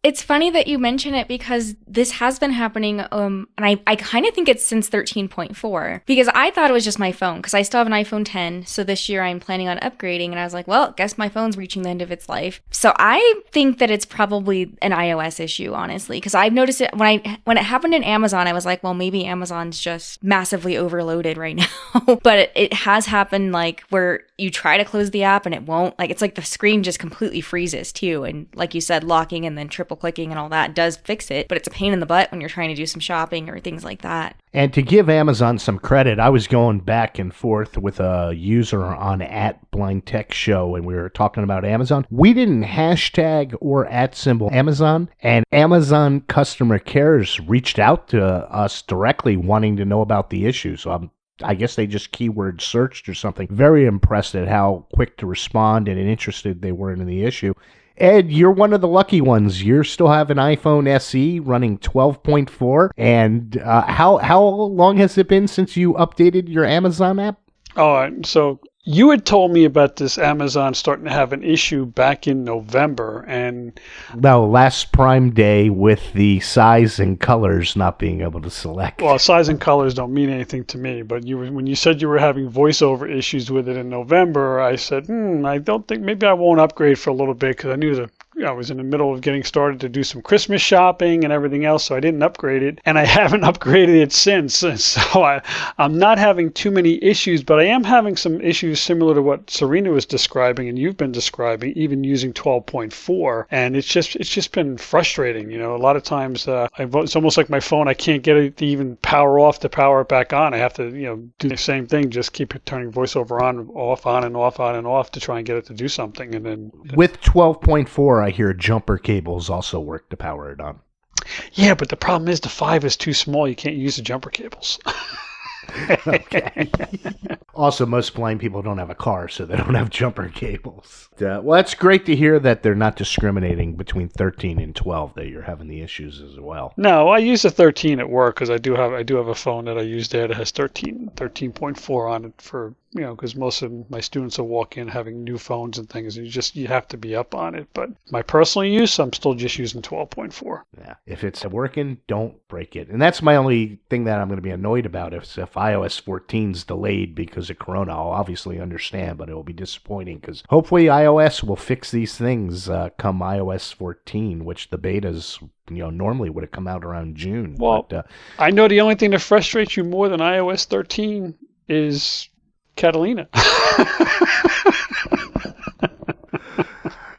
It's funny that you mention it because this has been happening, and I kind of think it's since 13.4, because I thought it was just my phone, because I still have an iPhone 10, so this year I'm planning on upgrading, and I was like, well, guess my phone's reaching the end of its life. So I think that it's probably an iOS issue, honestly, because I've noticed it when it happened in Amazon. I was like, well, maybe Amazon's just massively overloaded right now. But it has happened, like, where you try to close the app and it won't. Like, it's like the screen just completely freezes too, and like you said, locking and then triple clicking and all that does fix it, but it's a pain in the butt when you're trying to do some shopping or things like that. And to give Amazon some credit, I was going back and forth with a user on @BlindTechShow, and we were talking about Amazon. We didn't hashtag or @ Amazon, and Amazon customer cares reached out to us directly wanting to know about the issue. So I guess they just keyword searched or something. Very impressed at how quick to respond and interested they were in the issue. Ed, you're one of the lucky ones. You still have an iPhone SE running 12.4. And how long has it been since you updated your Amazon app? Oh, so you had told me about this Amazon starting to have an issue back in November, and well, last Prime Day with the size and colors not being able to select. Well, size and colors don't mean anything to me, but when you said you were having voiceover issues with it in November, I said, I don't think, maybe I won't upgrade for a little bit, because I knew I was in the middle of getting started to do some Christmas shopping and everything else, so I didn't upgrade it, and I haven't upgraded it since. So I'm not having too many issues, but I am having some issues similar to what Serina was describing and you've been describing, even using 12.4, and it's just been frustrating. You know, a lot of times it's almost like my phone, I can't get it to even power off to power it back on. I have to, do the same thing, just keep it turning voiceover on, off, on and off, on and off to try and get it to do something. And then with 12.4, I hear jumper cables also work to power it on. Yeah, but the problem is the 5 is too small. You can't use the jumper cables. Okay. Also, most blind people don't have a car, so they don't have jumper cables. Well, it's great to hear that they're not discriminating between 13 and 12, that you're having the issues as well. No, I use a 13 at work because I do have a phone that I use there that has 13.4 on it for, because most of my students will walk in having new phones and things, and you have to be up on it. But my personal use, I'm still just using 12.4. Yeah, if it's working, don't break it. And that's my only thing that I'm going to be annoyed about. If iOS 14's delayed because of Corona, I'll obviously understand, but it will be disappointing because hopefully iOS will fix these things come iOS 14, which the betas normally would have come out around June. Well, but, I know the only thing that frustrates you more than iOS 13 is Catalina.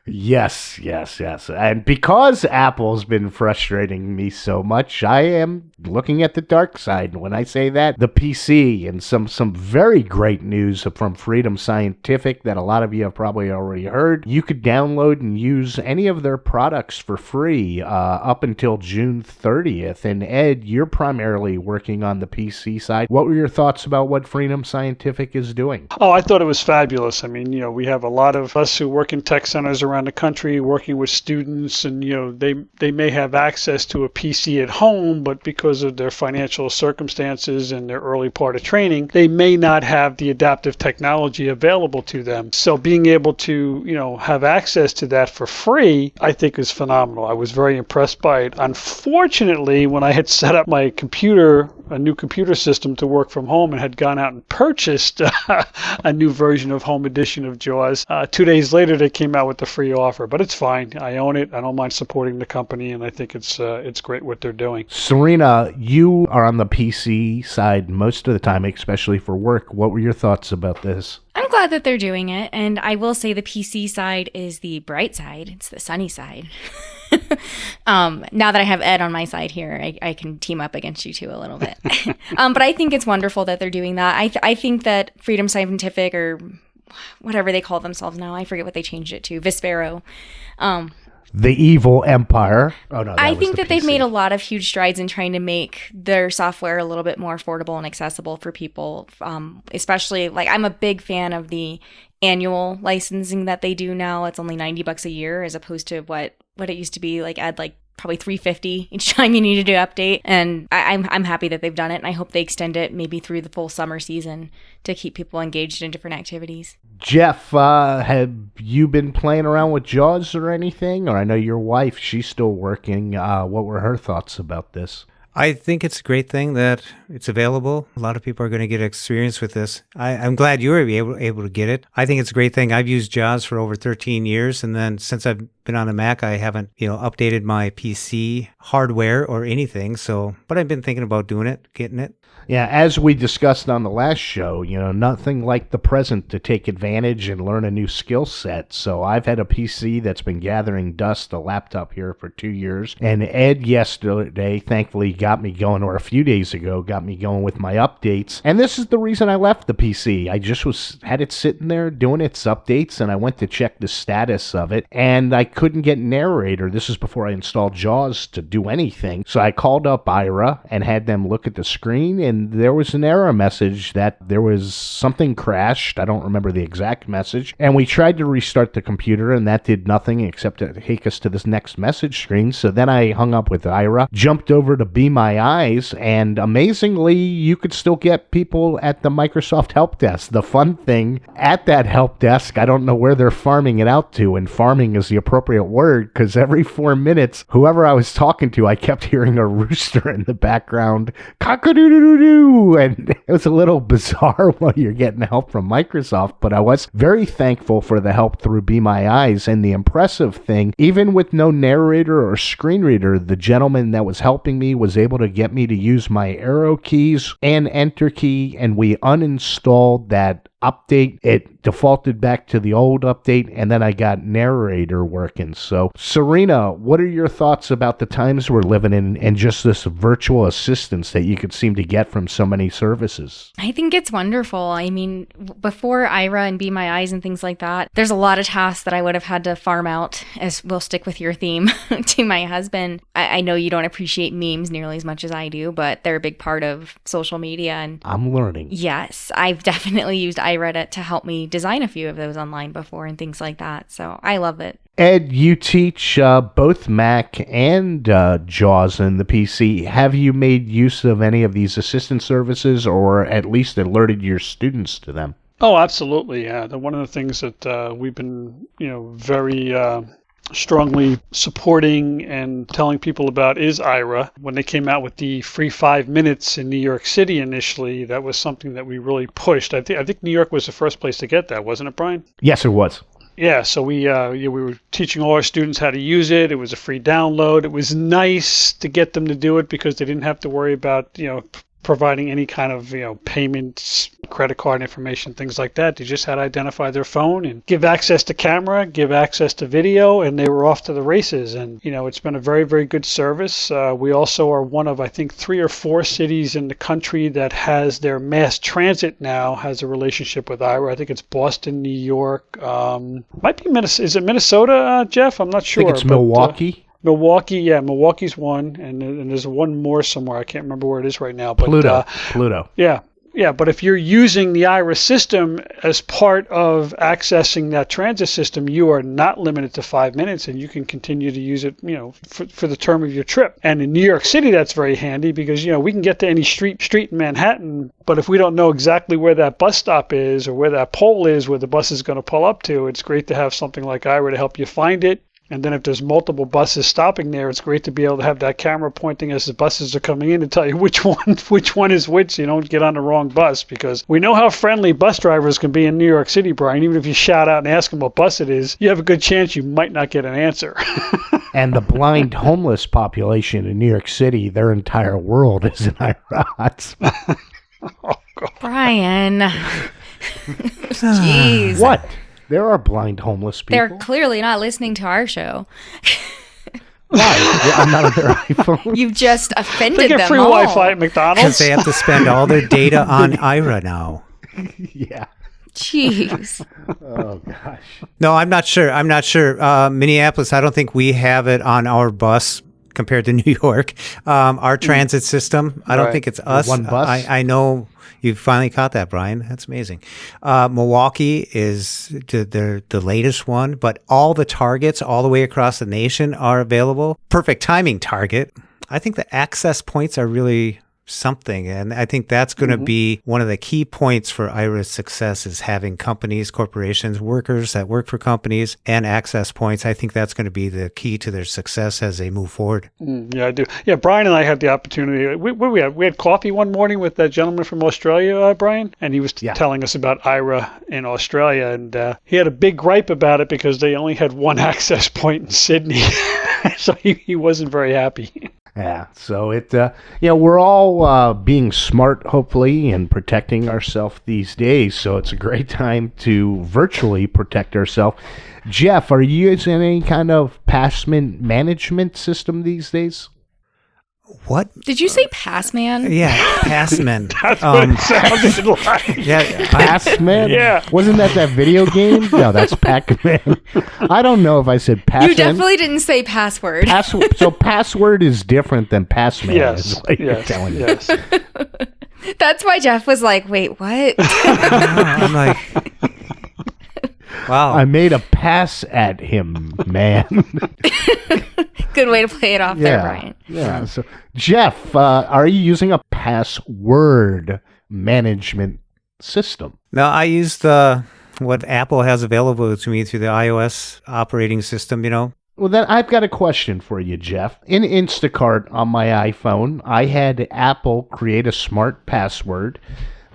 Yes. And because Apple's been frustrating me so much, I am looking at the dark side. And when I say that, the PC and some very great news from Freedom Scientific that a lot of you have probably already heard. You could download and use any of their products for free up until June 30th. And Ed, you're primarily working on the PC side. What were your thoughts about what Freedom Scientific is doing? Oh, I thought it was fabulous. I mean, we have a lot of us who work in tech centers around the country working with students, and they may have access to a PC at home, but because of their financial circumstances and their early part of training, they may not have the adaptive technology available to them. So being able to have access to that for free, I think is phenomenal. I was very impressed by it. Unfortunately, when I had set up my computer, a new computer system to work from home, and had gone out and purchased a new version of Home Edition of JAWS, 2 days later they came out with the free offer. But it's fine. I own it. I don't mind supporting the company, and I think it's great what they're doing. Serina, you are on the PC side most of the time, especially for work. What were your thoughts about this? I'm glad that they're doing it, and I will say the PC side is the bright side. It's the sunny side. Now that I have Ed on my side here, I can team up against you two a little bit. But I think it's wonderful that they're doing that. I think that Freedom Scientific, or whatever they call themselves now, I forget what they changed it to, Vispero. The evil empire. Oh no! I think that they've made a lot of huge strides in trying to make their software a little bit more affordable and accessible for people. Especially, I'm a big fan of the annual licensing that they do now. It's only $90 a year, as opposed to what it used to be. Probably $350 each time you needed to update. And I'm happy that they've done it, and I hope they extend it maybe through the full summer season to keep people engaged in different activities. Jeff, have you been playing around with JAWS or anything? Or I know your wife, she's still working. What were her thoughts about this? I think it's a great thing that it's available. A lot of people are going to get experience with this. I'm glad you were able to get it. I think it's a great thing. I've used JAWS for over 13 years, and then since I've been on a Mac, I haven't, updated my PC hardware or anything. But I've been thinking about doing it, getting it. Yeah, as we discussed on the last show, nothing like the present to take advantage and learn a new skill set. So I've had a PC that's been gathering dust, a laptop here for 2 years. And Ed yesterday, thankfully, got me going, or a few days ago, got me going with my updates. And this is the reason I left the PC. I just had it sitting there doing its updates, and I went to check the status of it, and I couldn't get Narrator. This is before I installed JAWS to do anything. So I called up Aira and had them look at the screen, and there was an error message that there was something crashed. I don't remember the exact message. And we tried to restart the computer, and that did nothing except to take us to this next message screen. So then I hung up with Aira, jumped over to Be My Eyes, and amazingly, you could still get people at the Microsoft help desk. The fun thing at that help desk, I don't know where they're farming it out to, and farming is the appropriate word, because every 4 minutes, whoever I was talking to, I kept hearing a rooster in the background. Cock-a-doo-doo-doo-doo. And it was a little bizarre when you're getting help from Microsoft, but I was very thankful for the help through Be My Eyes. And the impressive thing, even with no narrator or screen reader, the gentleman that was helping me was able to get me to use my arrow keys and enter key, and we uninstalled that update. It defaulted back to the old update, and then I got Narrator working. So, Serina, what are your thoughts about the times we're living in and just this virtual assistance that you could seem to get from so many services? I think it's wonderful. I mean, before Aira and Be My Eyes and things like that, there's a lot of tasks that I would have had to farm out, as we'll stick with your theme, to my husband. I know you don't appreciate memes nearly as much as I do, but they're a big part of social media. And I'm learning. Yes, I've definitely used Aira to help me design a few of those online before and things like that. So I love it. Ed, you teach both Mac and JAWS in the PC. Have you made use of any of these assistance services, or at least alerted your students to them? Oh, absolutely. Yeah. One of the things that we've been, very strongly supporting and telling people about is Aira. When they came out with the free 5 minutes in New York City initially, that was something that we really pushed. I think New York was the first place to get that, wasn't it, Brian? Yes, it was. Yeah, so we were teaching all our students how to use it. It was a free download. It was nice to get them to do it because they didn't have to worry about, providing any kind of, payments, credit card information, things like that. They just had to identify their phone and give access to camera, give access to video, and they were off to the races. And, it's been a very, very good service. We also are one of, I think, 3 or 4 cities in the country that has their mass transit now has a relationship with Aira. I think it's Boston, New York. Might be Minnesota. Is it Minnesota, Jeff? I'm not sure. I think it's Milwaukee. Milwaukee, yeah, Milwaukee's one, and there's one more somewhere. I can't remember where it is right now. But Pluto. Yeah, but if you're using the Aira system as part of accessing that transit system, you are not limited to 5 minutes, and you can continue to use it, for the term of your trip. And in New York City, that's very handy because, we can get to any street in Manhattan, but if we don't know exactly where that bus stop is or where that pole is where the bus is going to pull up to, it's great to have something like Aira to help you find it. And then if there's multiple buses stopping there, it's great to be able to have that camera pointing as the buses are coming in to tell you which one is which, so you don't get on the wrong bus. Because we know how friendly bus drivers can be in New York City, Brian. Even if you shout out and ask them what bus it is, you have a good chance you might not get an answer. And the blind homeless population in New York City, their entire world is in Aira. Oh, God. Brian. Jeez. What? There are blind homeless people. They're clearly not listening to our show. Why? I'm not on their iPhone. You've just offended them all. They get free all. Wi-Fi at McDonald's. Because they have to spend all their data on Aira now. Yeah. Jeez. Oh, gosh. No, I'm not sure. Minneapolis, I don't think we have it on our bus compared to New York. Our transit system, I don't think it's us. One bus? I know you finally caught that, Brian. That's amazing. Milwaukee is the latest one, but all the targets all the way across the nation are available. Perfect timing, Target. I think the access points are really something. And I think that's going to be one of the key points for Aira's success is having companies, corporations, workers that work for companies and access points. I think that's going to be the key to their success as they move forward. Yeah, I do. Yeah, Brian and I had the opportunity. We had coffee one morning with that gentleman from Australia, Brian, and he was telling us about Aira in Australia. And he had a big gripe about it because they only had one access point in Sydney. So he wasn't very happy. Yeah, so we're all being smart, hopefully, and protecting ourselves these days. So it's a great time to virtually protect ourselves. Jeff, are you using any kind of password management system these days? What? Did you say Passman? Yeah, Passman. That's what it sounded like. Yeah, Passman? Yeah. Wasn't that video game? No, that's Pac-Man. I don't know if I said Passman. You definitely didn't say password. So password is different than Passman. Yes. Is what you're telling me. Yes. That's why Jeff was like, wait, what? I'm like, wow. I made a pass at him, man. Good way to play it off there, Brian. Yeah. So, Jeff, are you using a password management system? No, I use what Apple has available to me through the iOS operating system, Well, then I've got a question for you, Jeff. In Instacart on my iPhone, I had Apple create a smart password,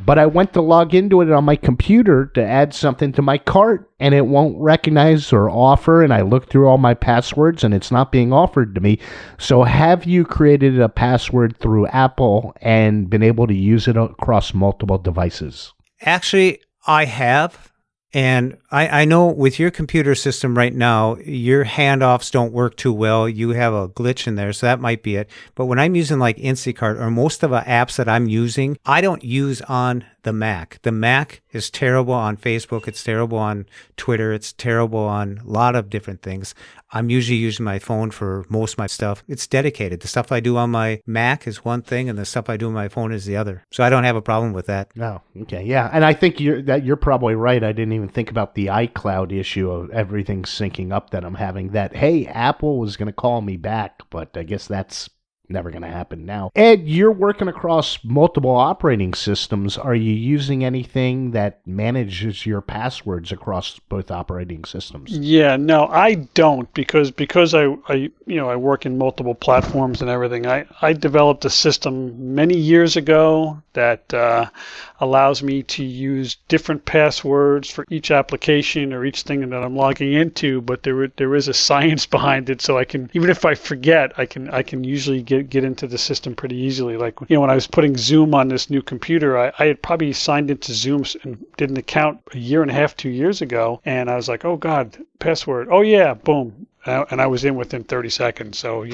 but I went to log into it on my computer to add something to my cart, and it won't recognize or offer, and I looked through all my passwords, and it's not being offered to me. So have you created a password through Apple and been able to use it across multiple devices? Actually, I have. And I know with your computer system right now, your handoffs don't work too well. You have a glitch in there, so that might be it. But when I'm using like Instacart or most of the apps that I'm using, I don't use on the Mac. The Mac is terrible on Facebook. It's terrible on Twitter. It's terrible on a lot of different things. I'm usually using my phone for most of my stuff. It's dedicated. The stuff I do on my Mac is one thing, and the stuff I do on my phone is the other. So I don't have a problem with that. No, okay, yeah, and I think you're probably right. I didn't even think about the iCloud issue of everything syncing up that I'm having. That hey, Apple was going to call me back, but I guess that's never going to happen now. Ed, you're working across multiple operating systems. Are you using anything that manages your passwords across both operating systems? Yeah, no, I don't because I work in multiple platforms and everything. I developed a system many years ago that allows me to use different passwords for each application or each thing that I'm logging into, but there is a science behind it, so I can, even if I forget, I can usually get into the system pretty easily. Like, when I was putting Zoom on this new computer, I had probably signed into Zoom and did an account a year and a half, 2 years ago, and I was like, oh God, password. Oh yeah, boom. And I was in within 30 seconds. So,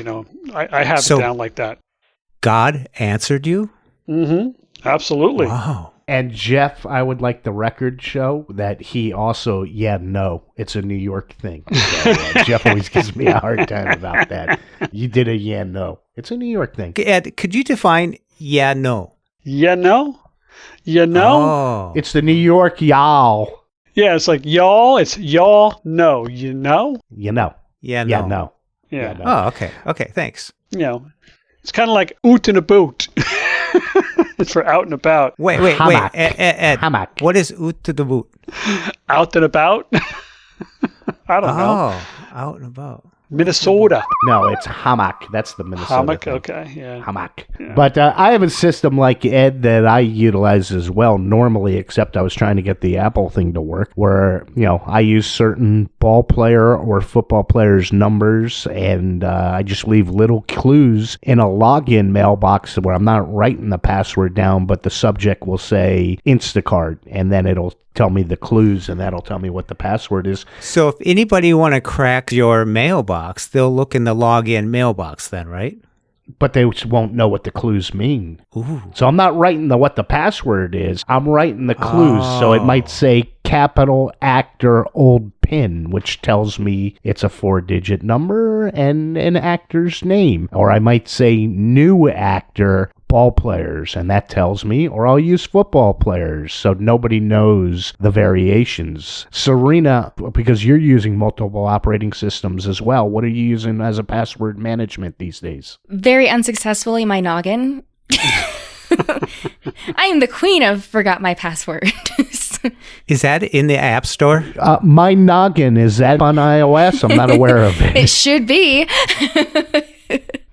I have it down like that. God answered you? Mm-hmm. Absolutely. Wow. And Jeff, I would like the record show that he also, it's a New York thing. So, Jeff always gives me a hard time about that. You did a no. It's a New York thing. Ed, could you define no? No? Oh. It's the New York y'all. Yeah, it's like y'all. It's y'all. No, you know. You know. Yeah, no. Yeah, no. Yeah. Yeah, no. Oh, okay. Okay, thanks. It's kind of like oot and a boot. It's for out and about. Wait. Hammock. Ed, Hammock. what is oot to the boot? Out and about? I don't know. Oh, out and about. Minnesota. No, it's hammock. That's the Minnesota Hammock, thing. okay, yeah. Hammock. Yeah. But I have a system like Ed that I utilize as well normally, except I was trying to get the Apple thing to work, where, I use certain ball player or football players' numbers, and I just leave little clues in a login mailbox where I'm not writing the password down, but the subject will say Instacart, and then it'll tell me the clues, and that'll tell me what the password is. So if anybody want to crack your mailbox, they'll look in the login mailbox then, right? But they won't know what the clues mean. Ooh. So I'm not writing what the password is. I'm writing the clues. So it might say capital actor old pin, which tells me it's a 4-digit number and an actor's name. Or I might say new actor ball players, and that tells me, or I'll use football players, so nobody knows the variations. Serina, because you're using multiple operating systems as well, what are you using as a password management these days? Very unsuccessfully, my noggin. I am the queen of forgot my password. Is that in the App Store? My noggin, is that on iOS? I'm not aware of it. It should be.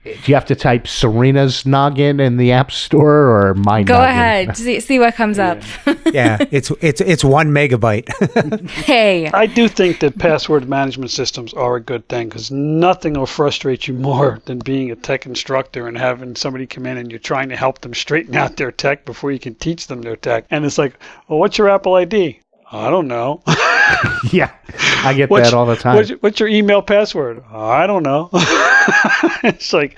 Do you have to type Serina's noggin in the App Store or my Go noggin? ahead. See what comes up. Yeah, it's 1 megabyte. Hey. I do think that password management systems are a good thing because nothing will frustrate you more than being a tech instructor and having somebody come in and you're trying to help them straighten out their tech before you can teach them their tech. And it's like, well, what's your Apple ID? I don't know. Yeah, I get that all the time. What's your email password? I don't know. It's like,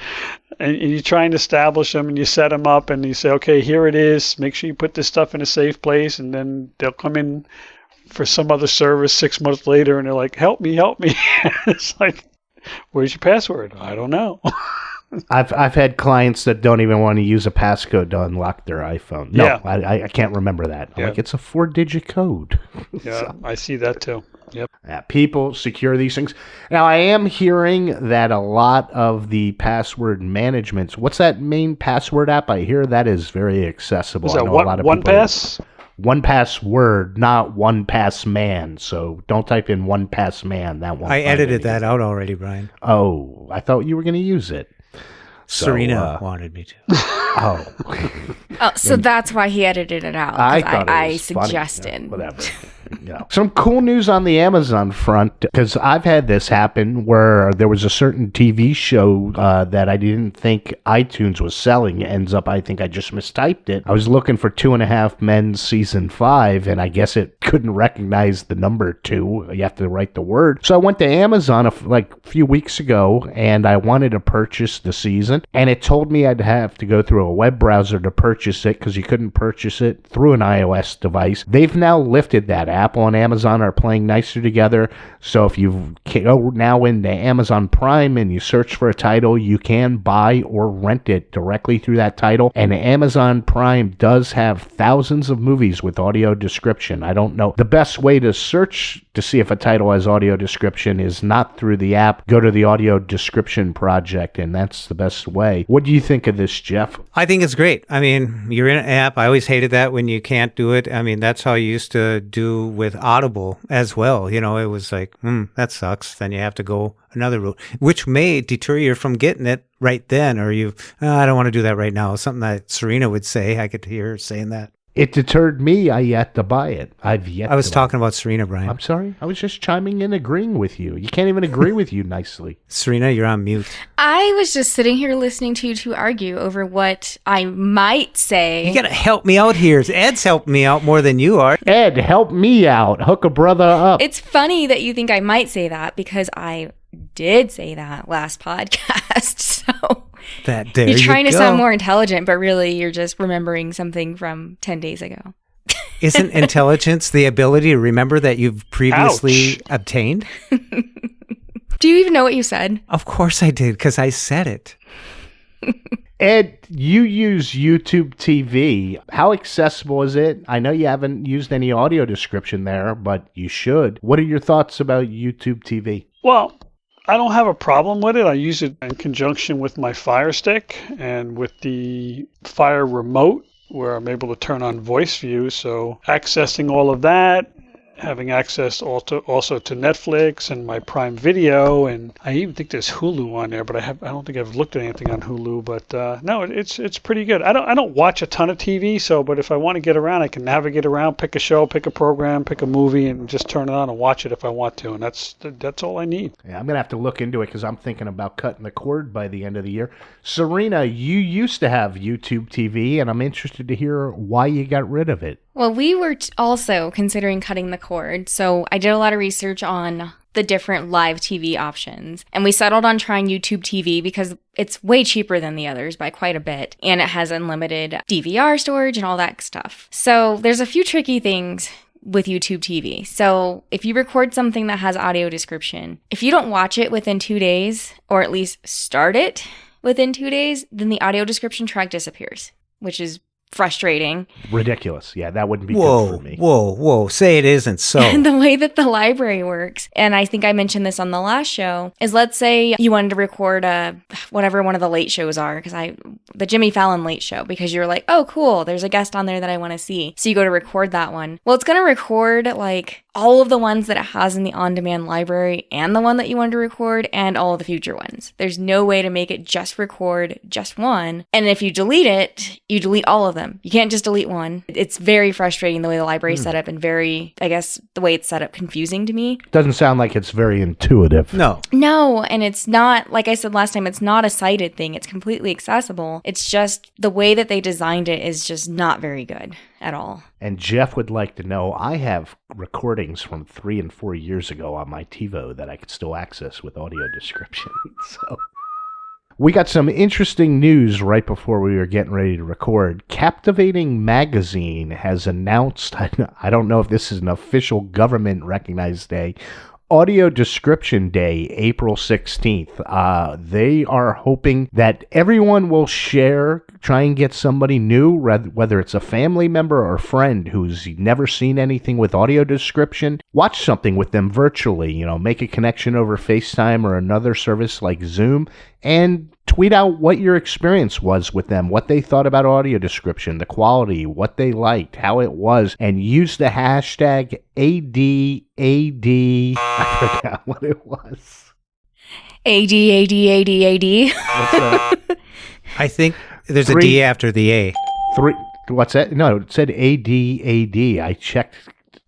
and you're trying to establish them and you set them up and you say, okay, here it is. Make sure you put this stuff in a safe place. And then they'll come in for some other service 6 months later and they're like, help me. It's like, where's your password? I don't know. I've had clients that don't even want to use a passcode to unlock their iPhone. No, Yeah. I can't remember that. I'm Yeah. like, it's a 4-digit code. Yeah, I see that too. Yep. Yeah, people secure these things. Now, I am hearing that a lot of the password managements, what's that main password app? I hear that is very accessible. Is I that know a lot of one people- pass? 1Password, not 1Passman. So don't type in 1Passman. That won't I find edited anything. that out already, Brian. Oh, I thought you were going to use it. So, Serina wanted me to. Oh. Oh, so that's why he edited it out. 'cause I thought I it was funny. suggested. Yeah, whatever. Yeah. Some cool news on the Amazon front, because I've had this happen where there was a certain TV show that I didn't think iTunes was selling. It ends up, I think I just mistyped it. I was looking for 2.5 Men season 5, and I guess it couldn't recognize the number 2. You have to write the word. So I went to Amazon a few weeks ago, and I wanted to purchase the season, and it told me I'd have to go through a web browser to purchase it because you couldn't purchase it through an iOS device. They've now lifted that. Apple and Amazon are playing nicer together. So if you go now into Amazon Prime and you search for a title, you can buy or rent it directly through that title. And Amazon Prime does have thousands of movies with audio description. I don't know. The best way to search to see if a title has audio description is not through the app. Go to the audio description project, and that's the best way. What do you think of this, Jeff? I think it's great. I mean, you're in an app. I always hated that when you can't do it. I mean, that's how you used to do with Audible as well. You know, it was like, that sucks. Then you have to go another route, which may deter you from getting it right then. Or I don't want to do that right now. Something that Serina would say. I could hear her saying that. It deterred me. I yet to buy it. I was talking about Serina, Brian. I'm sorry. I was just chiming in, agreeing with you. You can't even agree with you nicely. Serina, you're on mute. I was just sitting here listening to you two argue over what I might say. You got to help me out here. Ed's helping me out more than you are. Ed, help me out. Hook a brother up. It's funny that you think I might say that because I did say that last podcast. So you're trying to sound more intelligent, but really you're just remembering something from 10 days ago. Isn't intelligence the ability to remember that you've previously obtained? Do you even know what you said? Of course I did, because I said it. Ed, you use YouTube TV. How accessible is it? I know you haven't used any audio description there, but you should. What are your thoughts about YouTube TV? Well, I don't have a problem with it. I use it in conjunction with my Fire Stick and with the Fire Remote, where I'm able to turn on voice view. So accessing all of that, having access also to Netflix and my Prime Video, and I even think there's Hulu on there, but I don't think I've looked at anything on Hulu. But no, it's pretty good. I don't watch a ton of TV, but if I want to get around, I can navigate around, pick a show, pick a program, pick a movie, and just turn it on and watch it if I want to. And that's all I need. Yeah, I'm gonna have to look into it because I'm thinking about cutting the cord by the end of the year. Serina, you used to have YouTube TV, and I'm interested to hear why you got rid of it. Well, we were also considering cutting the cord, so I did a lot of research on the different live TV options, and we settled on trying YouTube TV because it's way cheaper than the others by quite a bit, and it has unlimited DVR storage and all that stuff. So there's a few tricky things with YouTube TV. So if you record something that has audio description, if you don't watch it within 2 days, or at least start it within 2 days, then the audio description track disappears, which is frustrating. Ridiculous. Yeah, that wouldn't be good for me. Whoa. Say it isn't so. The way that the library works, and I think I mentioned this on the last show, is let's say you wanted to record whatever one of the late shows are, the Jimmy Fallon late show, because you're like, oh, cool, there's a guest on there that I want to see. So you go to record that one. Well, it's going to record like all of the ones that it has in the on-demand library and the one that you wanted to record and all of the future ones. There's no way to make it just record just one. And if you delete it, you delete all of them. You can't just delete one. It's very frustrating the way the library is set up, and very, I guess, the way it's set up, confusing to me. Doesn't sound like it's very intuitive. No, and it's not, like I said last time, it's not a cited thing. It's completely accessible. It's just the way that they designed it is just not very good at all. And Jeff would like to know, I have recordings from 3 and 4 years ago on my TiVo that I could still access with audio description. So we got some interesting news right before we were getting ready to record. Captivating Magazine has announced, I don't know if this is an official government-recognized day, Audio Description Day, April 16th. They are hoping that everyone will try and get somebody new, whether it's a family member or friend who's never seen anything with audio description. Watch something with them virtually, make a connection over FaceTime or another service like Zoom, and tweet out what your experience was with them, what they thought about audio description, the quality, what they liked, how it was, and use the hashtag ADAD. I forgot what it was. AD. What's that? I think there's a D after the A. What's that? No, it said ADAD. I checked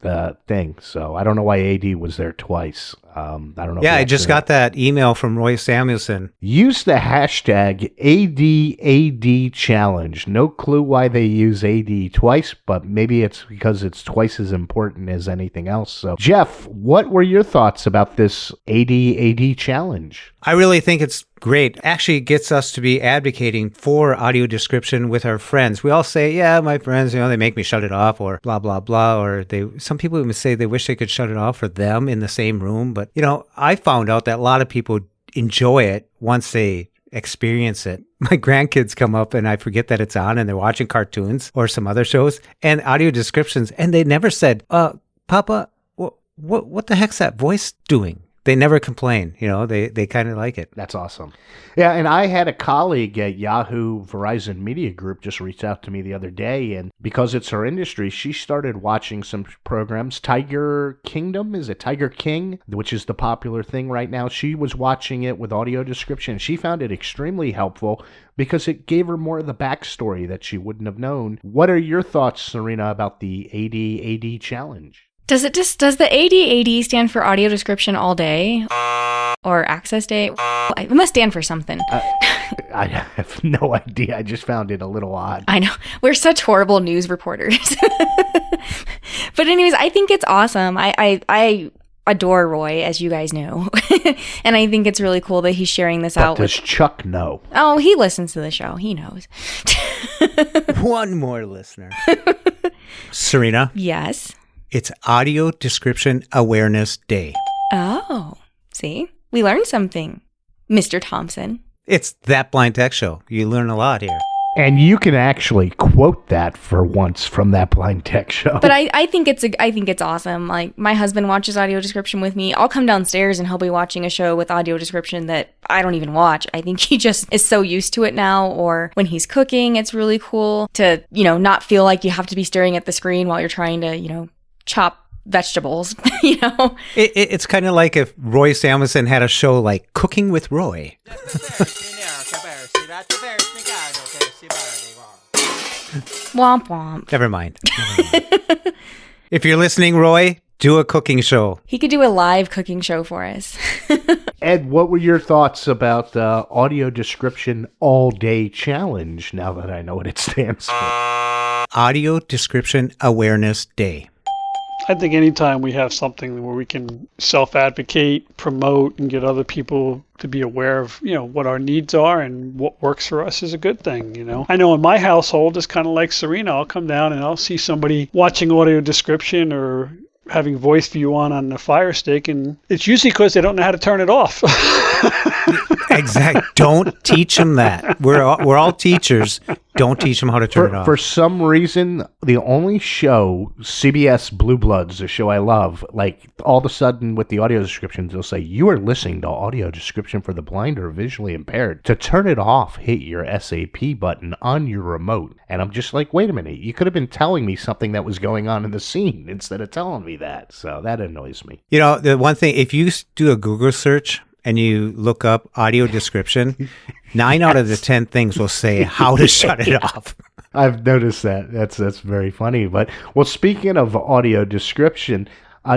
the thing, so I don't know why AD was there twice. I don't know. Yeah, I just got that email from Roy Samuelson. Use the hashtag ADAD challenge. No clue why they use AD twice, but maybe it's because it's twice as important as anything else. So, Jeff, what were your thoughts about this ADAD challenge? I really think it's great. Actually, it gets us to be advocating for audio description with our friends. We all say, yeah, my friends, they make me shut it off, or blah, blah, blah. Or some people even say they wish they could shut it off for them in the same room. But, I found out that a lot of people enjoy it once they experience it. My grandkids come up and I forget that it's on and they're watching cartoons or some other shows and audio descriptions. And they never said, Papa, what the heck's that voice doing? They never complain, they kind of like it. That's awesome. Yeah, and I had a colleague at Yahoo Verizon Media Group just reach out to me the other day, and because it's her industry, she started watching some programs. Tiger Kingdom, is it Tiger King, which is the popular thing right now? She was watching it with audio description. She found it extremely helpful because it gave her more of the backstory that she wouldn't have known. What are your thoughts, Serina, about the ADAD challenge? Does the ADAD stand for audio description all day or access day? It must stand for something. I have no idea. I just found it a little odd. I know. We're such horrible news reporters. But anyways, I think it's awesome. I adore Roy, as you guys know. And I think it's really cool that he's sharing this out. Does Chuck know? Oh, he listens to the show. He knows. One more listener. Serina? Yes? It's Audio Description Awareness Day. Oh, see? We learned something, Mr. Thompson. It's That Blind Tech Show. You learn a lot here. And you can actually quote that for once from That Blind Tech Show. But I think it's awesome. Like, my husband watches audio description with me. I'll come downstairs and he'll be watching a show with audio description that I don't even watch. I think he just is so used to it now. Or when he's cooking, it's really cool to, not feel like you have to be staring at the screen while you're trying to, chop vegetables, It's kind of like if Roy Samuelson had a show like Cooking with Roy. Womp womp. Never mind. If you're listening, Roy, do a cooking show. He could do a live cooking show for us. Ed, what were your thoughts about the Audio Description All Day Challenge, now that I know what it stands for? Audio Description Awareness Day. I think anytime we have something where we can self-advocate, promote, and get other people to be aware of, what our needs are and what works for us is a good thing, I know in my household, it's kind of like Serina. I'll come down and I'll see somebody watching audio description or having voice view on the Fire Stick, and it's usually because they don't know how to turn it off. Exactly. Don't teach them that. We're all teachers. Don't teach them how to turn it off. For some reason, the only show, CBS Blue Bloods, the show I love, like all of a sudden with the audio descriptions, they'll say, you are listening to audio description for the blind or visually impaired. To turn it off, hit your SAP button on your remote. And I'm just like, wait a minute, you could have been telling me something that was going on in the scene instead of telling me that. So that annoys me. You know, the one thing, if you do a Google search and you look up audio description, 9 out of the 10 things will say how to shut it off. I've noticed that. That's very funny. But, well, speaking of audio description,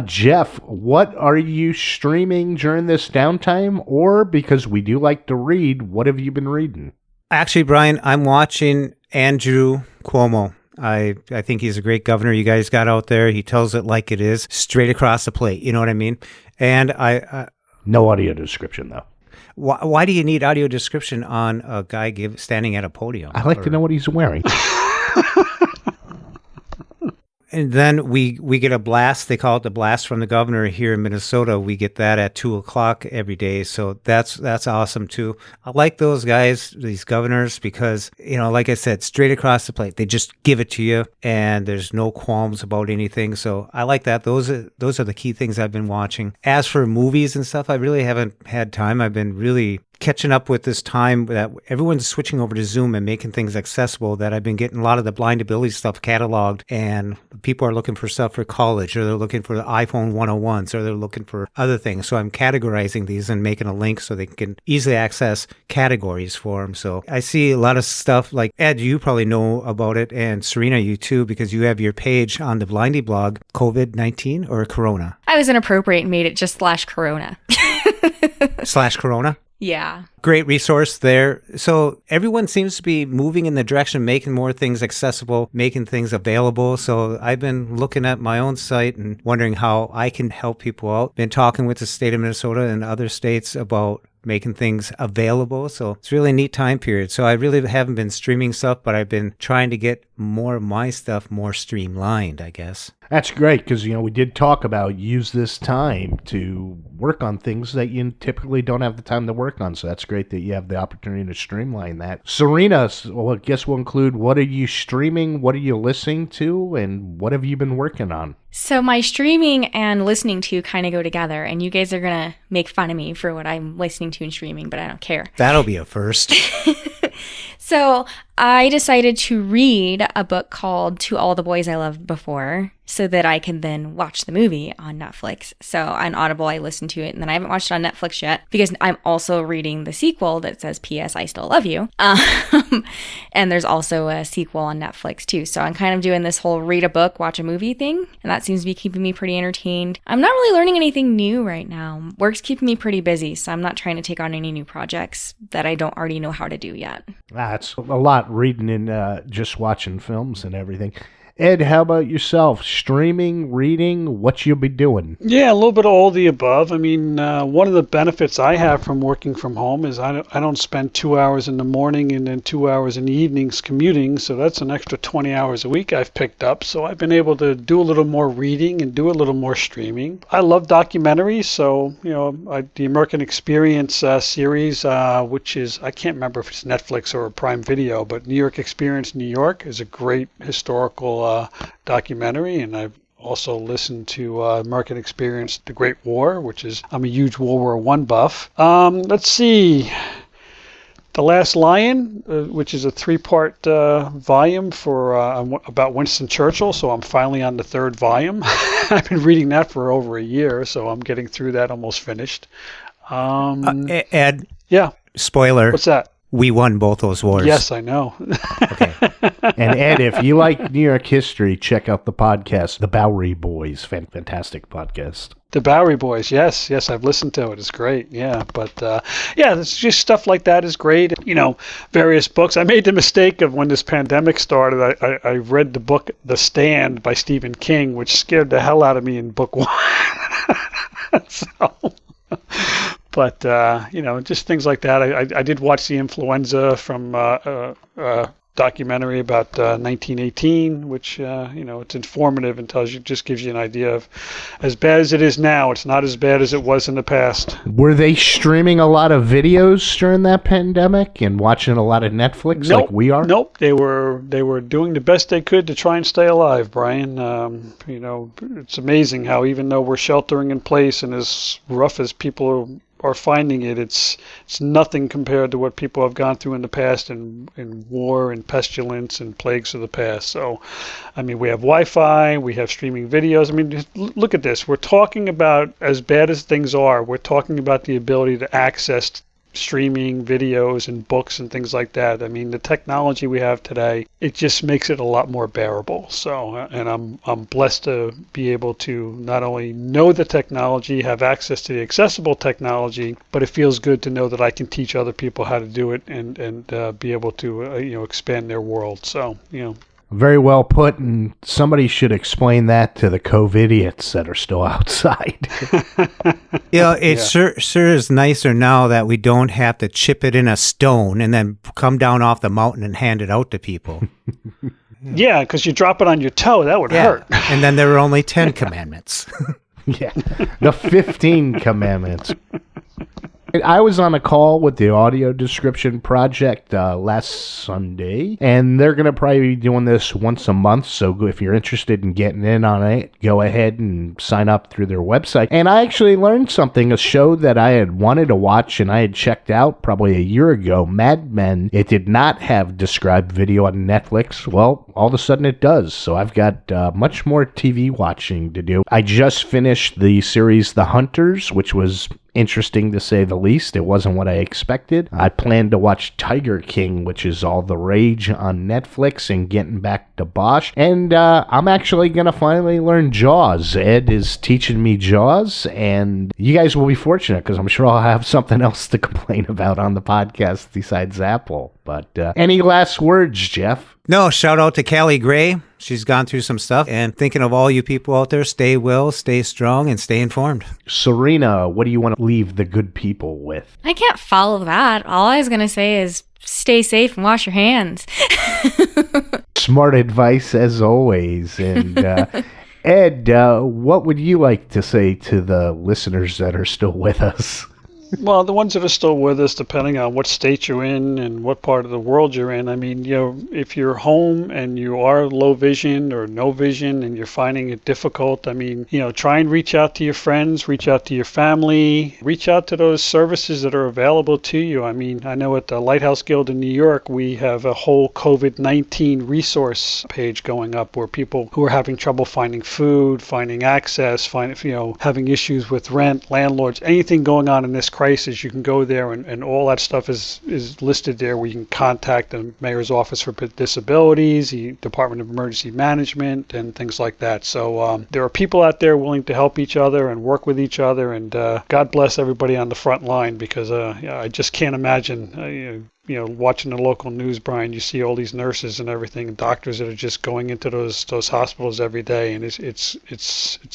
Jeff, what are you streaming during this downtime? Or, because we do like to read, what have you been reading? Actually, Brian, I'm watching Andrew Cuomo. I think he's a great governor you guys got out there. He tells it like it is, straight across the plate. You know what I mean? And no audio description, though. Why do you need audio description on a guy standing at a podium? I like to know what he's wearing. And then we get a blast. They call it the blast from the governor here in Minnesota. We get that at 2:00 every day. So that's awesome too. I like those guys, these governors, because, you know, like I said, straight across the plate, they just give it to you and there's no qualms about anything. So I like that. Those are the key things I've been watching. As for movies and stuff, I really haven't had time. I've been really catching up with this time that everyone's switching over to Zoom and making things accessible, that I've been getting a lot of the blind ability stuff cataloged, and people are looking for stuff for college, or they're looking for the iPhone 101s, or they're looking for other things. So I'm categorizing these and making a link so they can easily access categories for them. So I see a lot of stuff like, Ed, you probably know about it, and Serina, you too, because you have your page on the Blindy blog, COVID-19 or Corona? I was inappropriate and made it just /Corona. /Corona? Yeah. Great resource there. So everyone seems to be moving in the direction of making more things accessible, making things available. So I've been looking at my own site and wondering how I can help people out. Been talking with the state of Minnesota and other states about making things available. So it's really a neat time period. So I really haven't been streaming stuff, but I've been trying to get more of my stuff more streamlined, I guess. That's great, because, you know, we did talk about use this time to work on things that you typically don't have the time to work on. So that's great that you have the opportunity to streamline that. Serina, well, I guess we'll include, what are you streaming? What are you listening to? And what have you been working on? So my streaming and listening to kind of go together, and you guys are going to make fun of me for what I'm listening to and streaming, but I don't care. That'll be a first. So I decided to read a book called To All the Boys I Loved Before, so that I can then watch the movie on Netflix. So on Audible, I listened to it, and then I haven't watched it on Netflix yet because I'm also reading the sequel that says P.S. I Still Love You. And there's also a sequel on Netflix too. So I'm kind of doing this whole read a book, watch a movie thing, and that seems to be keeping me pretty entertained. I'm not really learning anything new right now. Work's keeping me pretty busy, so I'm not trying to take on any new projects that I don't already know how to do yet. That's a lot, reading and just watching films and everything. Ed, how about yourself? Streaming, reading, what you be doing? Yeah, a little bit of all the above. I mean, one of the benefits I have from working from home is I don't spend 2 hours in the morning and then 2 hours in the evenings commuting, so that's an extra 20 hours a week I've picked up. So I've been able to do a little more reading and do a little more streaming. I love documentaries, so, you know, the American Experience series, which is, I can't remember if it's Netflix or Prime Video, but New York Experience New York is a great historical documentary, and I've also listened to American Experience The Great War, which is, I'm a huge World War I buff. Let's see, The Last Lion, which is a 3-part volume for about Winston Churchill, so I'm finally on the 3rd volume. I've been reading that for over a year, so I'm getting through that, almost finished. Ed? Yeah. Spoiler. What's that? We won both those wars. Yes, I know. Okay. And Ed, if you like New York history, check out the podcast, The Bowery Boys. Fantastic podcast. The Bowery Boys, yes, I've listened to it. It's great, yeah. But yeah, it's just stuff like that is great. You know, various books. I made the mistake of when this pandemic started, I read the book The Stand by Stephen King, which scared the hell out of me in book 1. So... But, you know, just things like that. I did watch the influenza from documentary about 1918, which it's informative and just gives you an idea of, as bad as it is now, it's not as bad as it was in the past. Were they streaming a lot of videos during that pandemic and watching a lot of Netflix like we are? Nope. They were doing the best they could to try and stay alive, Brian. It's amazing how, even though we're sheltering in place and as rough as people are finding it, it's nothing compared to what people have gone through in the past in war and pestilence and plagues of the past. So, I mean, we have Wi-Fi, we have streaming videos. I mean, just look at this. We're talking about, as bad as things are, we're talking about the ability to access streaming videos and books and things like that. I mean, the technology we have today, it just makes it a lot more bearable. So, and I'm blessed to be able to not only know the technology, have access to the accessible technology, but it feels good to know that I can teach other people how to do it and be able to expand their world. So, Very well put, and somebody should explain that to the COVID-idiots that are still outside. It sure is nicer now that we don't have to chip it in a stone and then come down off the mountain and hand it out to people. Yeah, because you drop it on your toe, that would hurt. And then there were only 10 commandments. Yeah, the 15 commandments. I was on a call with the Audio Description Project last Sunday, and they're going to probably be doing this once a month, so if you're interested in getting in on it, go ahead and sign up through their website. And I actually learned something, a show that I had wanted to watch and I had checked out probably a year ago, Mad Men. It did not have described video on Netflix. Well, all of a sudden it does, so I've got much more TV watching to do. I just finished the series The Hunters, which was interesting to say the least. It wasn't what I expected. I plan to watch Tiger King, which is all the rage on Netflix, and getting back to Bosch. And I'm actually going to finally learn Jaws. Ed is teaching me Jaws, and you guys will be fortunate because I'm sure I'll have something else to complain about on the podcast besides Apple. But any last words, Jeff? No, shout out to Callie Gray. She's gone through some stuff. And thinking of all you people out there, stay well, stay strong, and stay informed. Serina, what do you want to leave the good people with? I can't follow that. All I was going to say is stay safe and wash your hands. Smart advice as always. And Ed, what would you like to say to the listeners that are still with us? Well, the ones that are still with us, depending on what state you're in and what part of the world you're in. I mean, if you're home and you are low vision or no vision and you're finding it difficult, I mean, try and reach out to your friends, reach out to your family, reach out to those services that are available to you. I mean, I know at the Lighthouse Guild in New York, we have a whole COVID-19 resource page going up where people who are having trouble finding food, finding access, having issues with rent, landlords, anything going on in this crisis, you can go there and all that stuff is listed there where you can contact the Mayor's Office for Disabilities, the Department of Emergency Management, and things like that. So there are people out there willing to help each other and work with each other, and God bless everybody on the front line because I just can't imagine watching the local news, Brian, you see all these nurses and everything, and doctors that are just going into those hospitals every day, and it's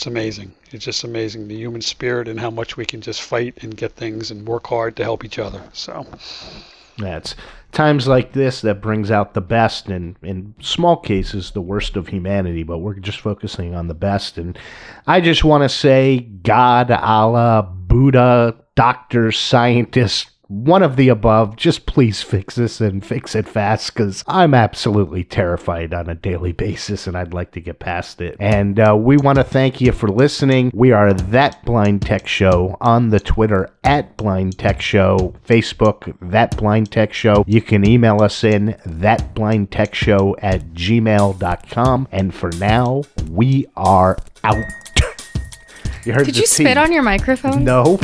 amazing. It's just amazing, the human spirit and how much we can just fight and get things and work hard to help each other. So it's times like this that brings out the best, and in small cases the worst of humanity, but we're just focusing on the best. And I just want to say God, Allah, Buddha, doctors, scientists, one of the above, just please fix this and fix it fast, because I'm absolutely terrified on a daily basis and I'd like to get past it. And we want to thank you for listening. We are That Blind Tech Show on the Twitter at Blind Tech Show, Facebook That Blind Tech Show. You can email us in thatblindtechshow@gmail.com. And for now, we are out. Did you spit on your microphone? No.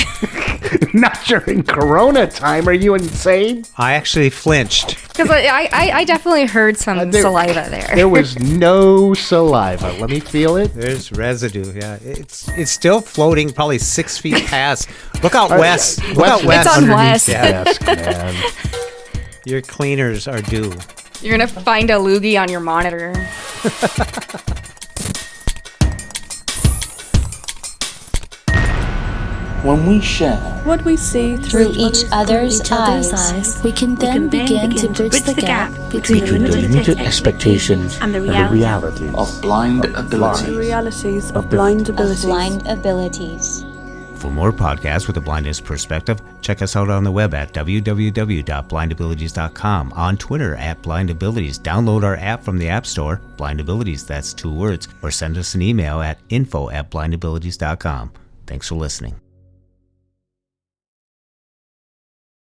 Not during Corona time. Are you insane? I actually flinched. Because I definitely heard some saliva there. There was no saliva. Let me feel it. There's residue. Yeah, it's still floating, probably 6 feet past. Look out west. Look out west. It's on west. Desk, man. Your cleaners are due. You're gonna find a loogie on your monitor. When we share what we see through each other's eyes, we can then begin to bridge the gap between the limited expectations and the realities of blind ability. The realities of blind abilities. For more podcasts with a blindness perspective, check us out on the web at www.blindabilities.com, on Twitter at blindabilities. Download our app from the App Store, blindabilities, that's 2 words, or send us an email at info@blindabilities.com. Thanks for listening.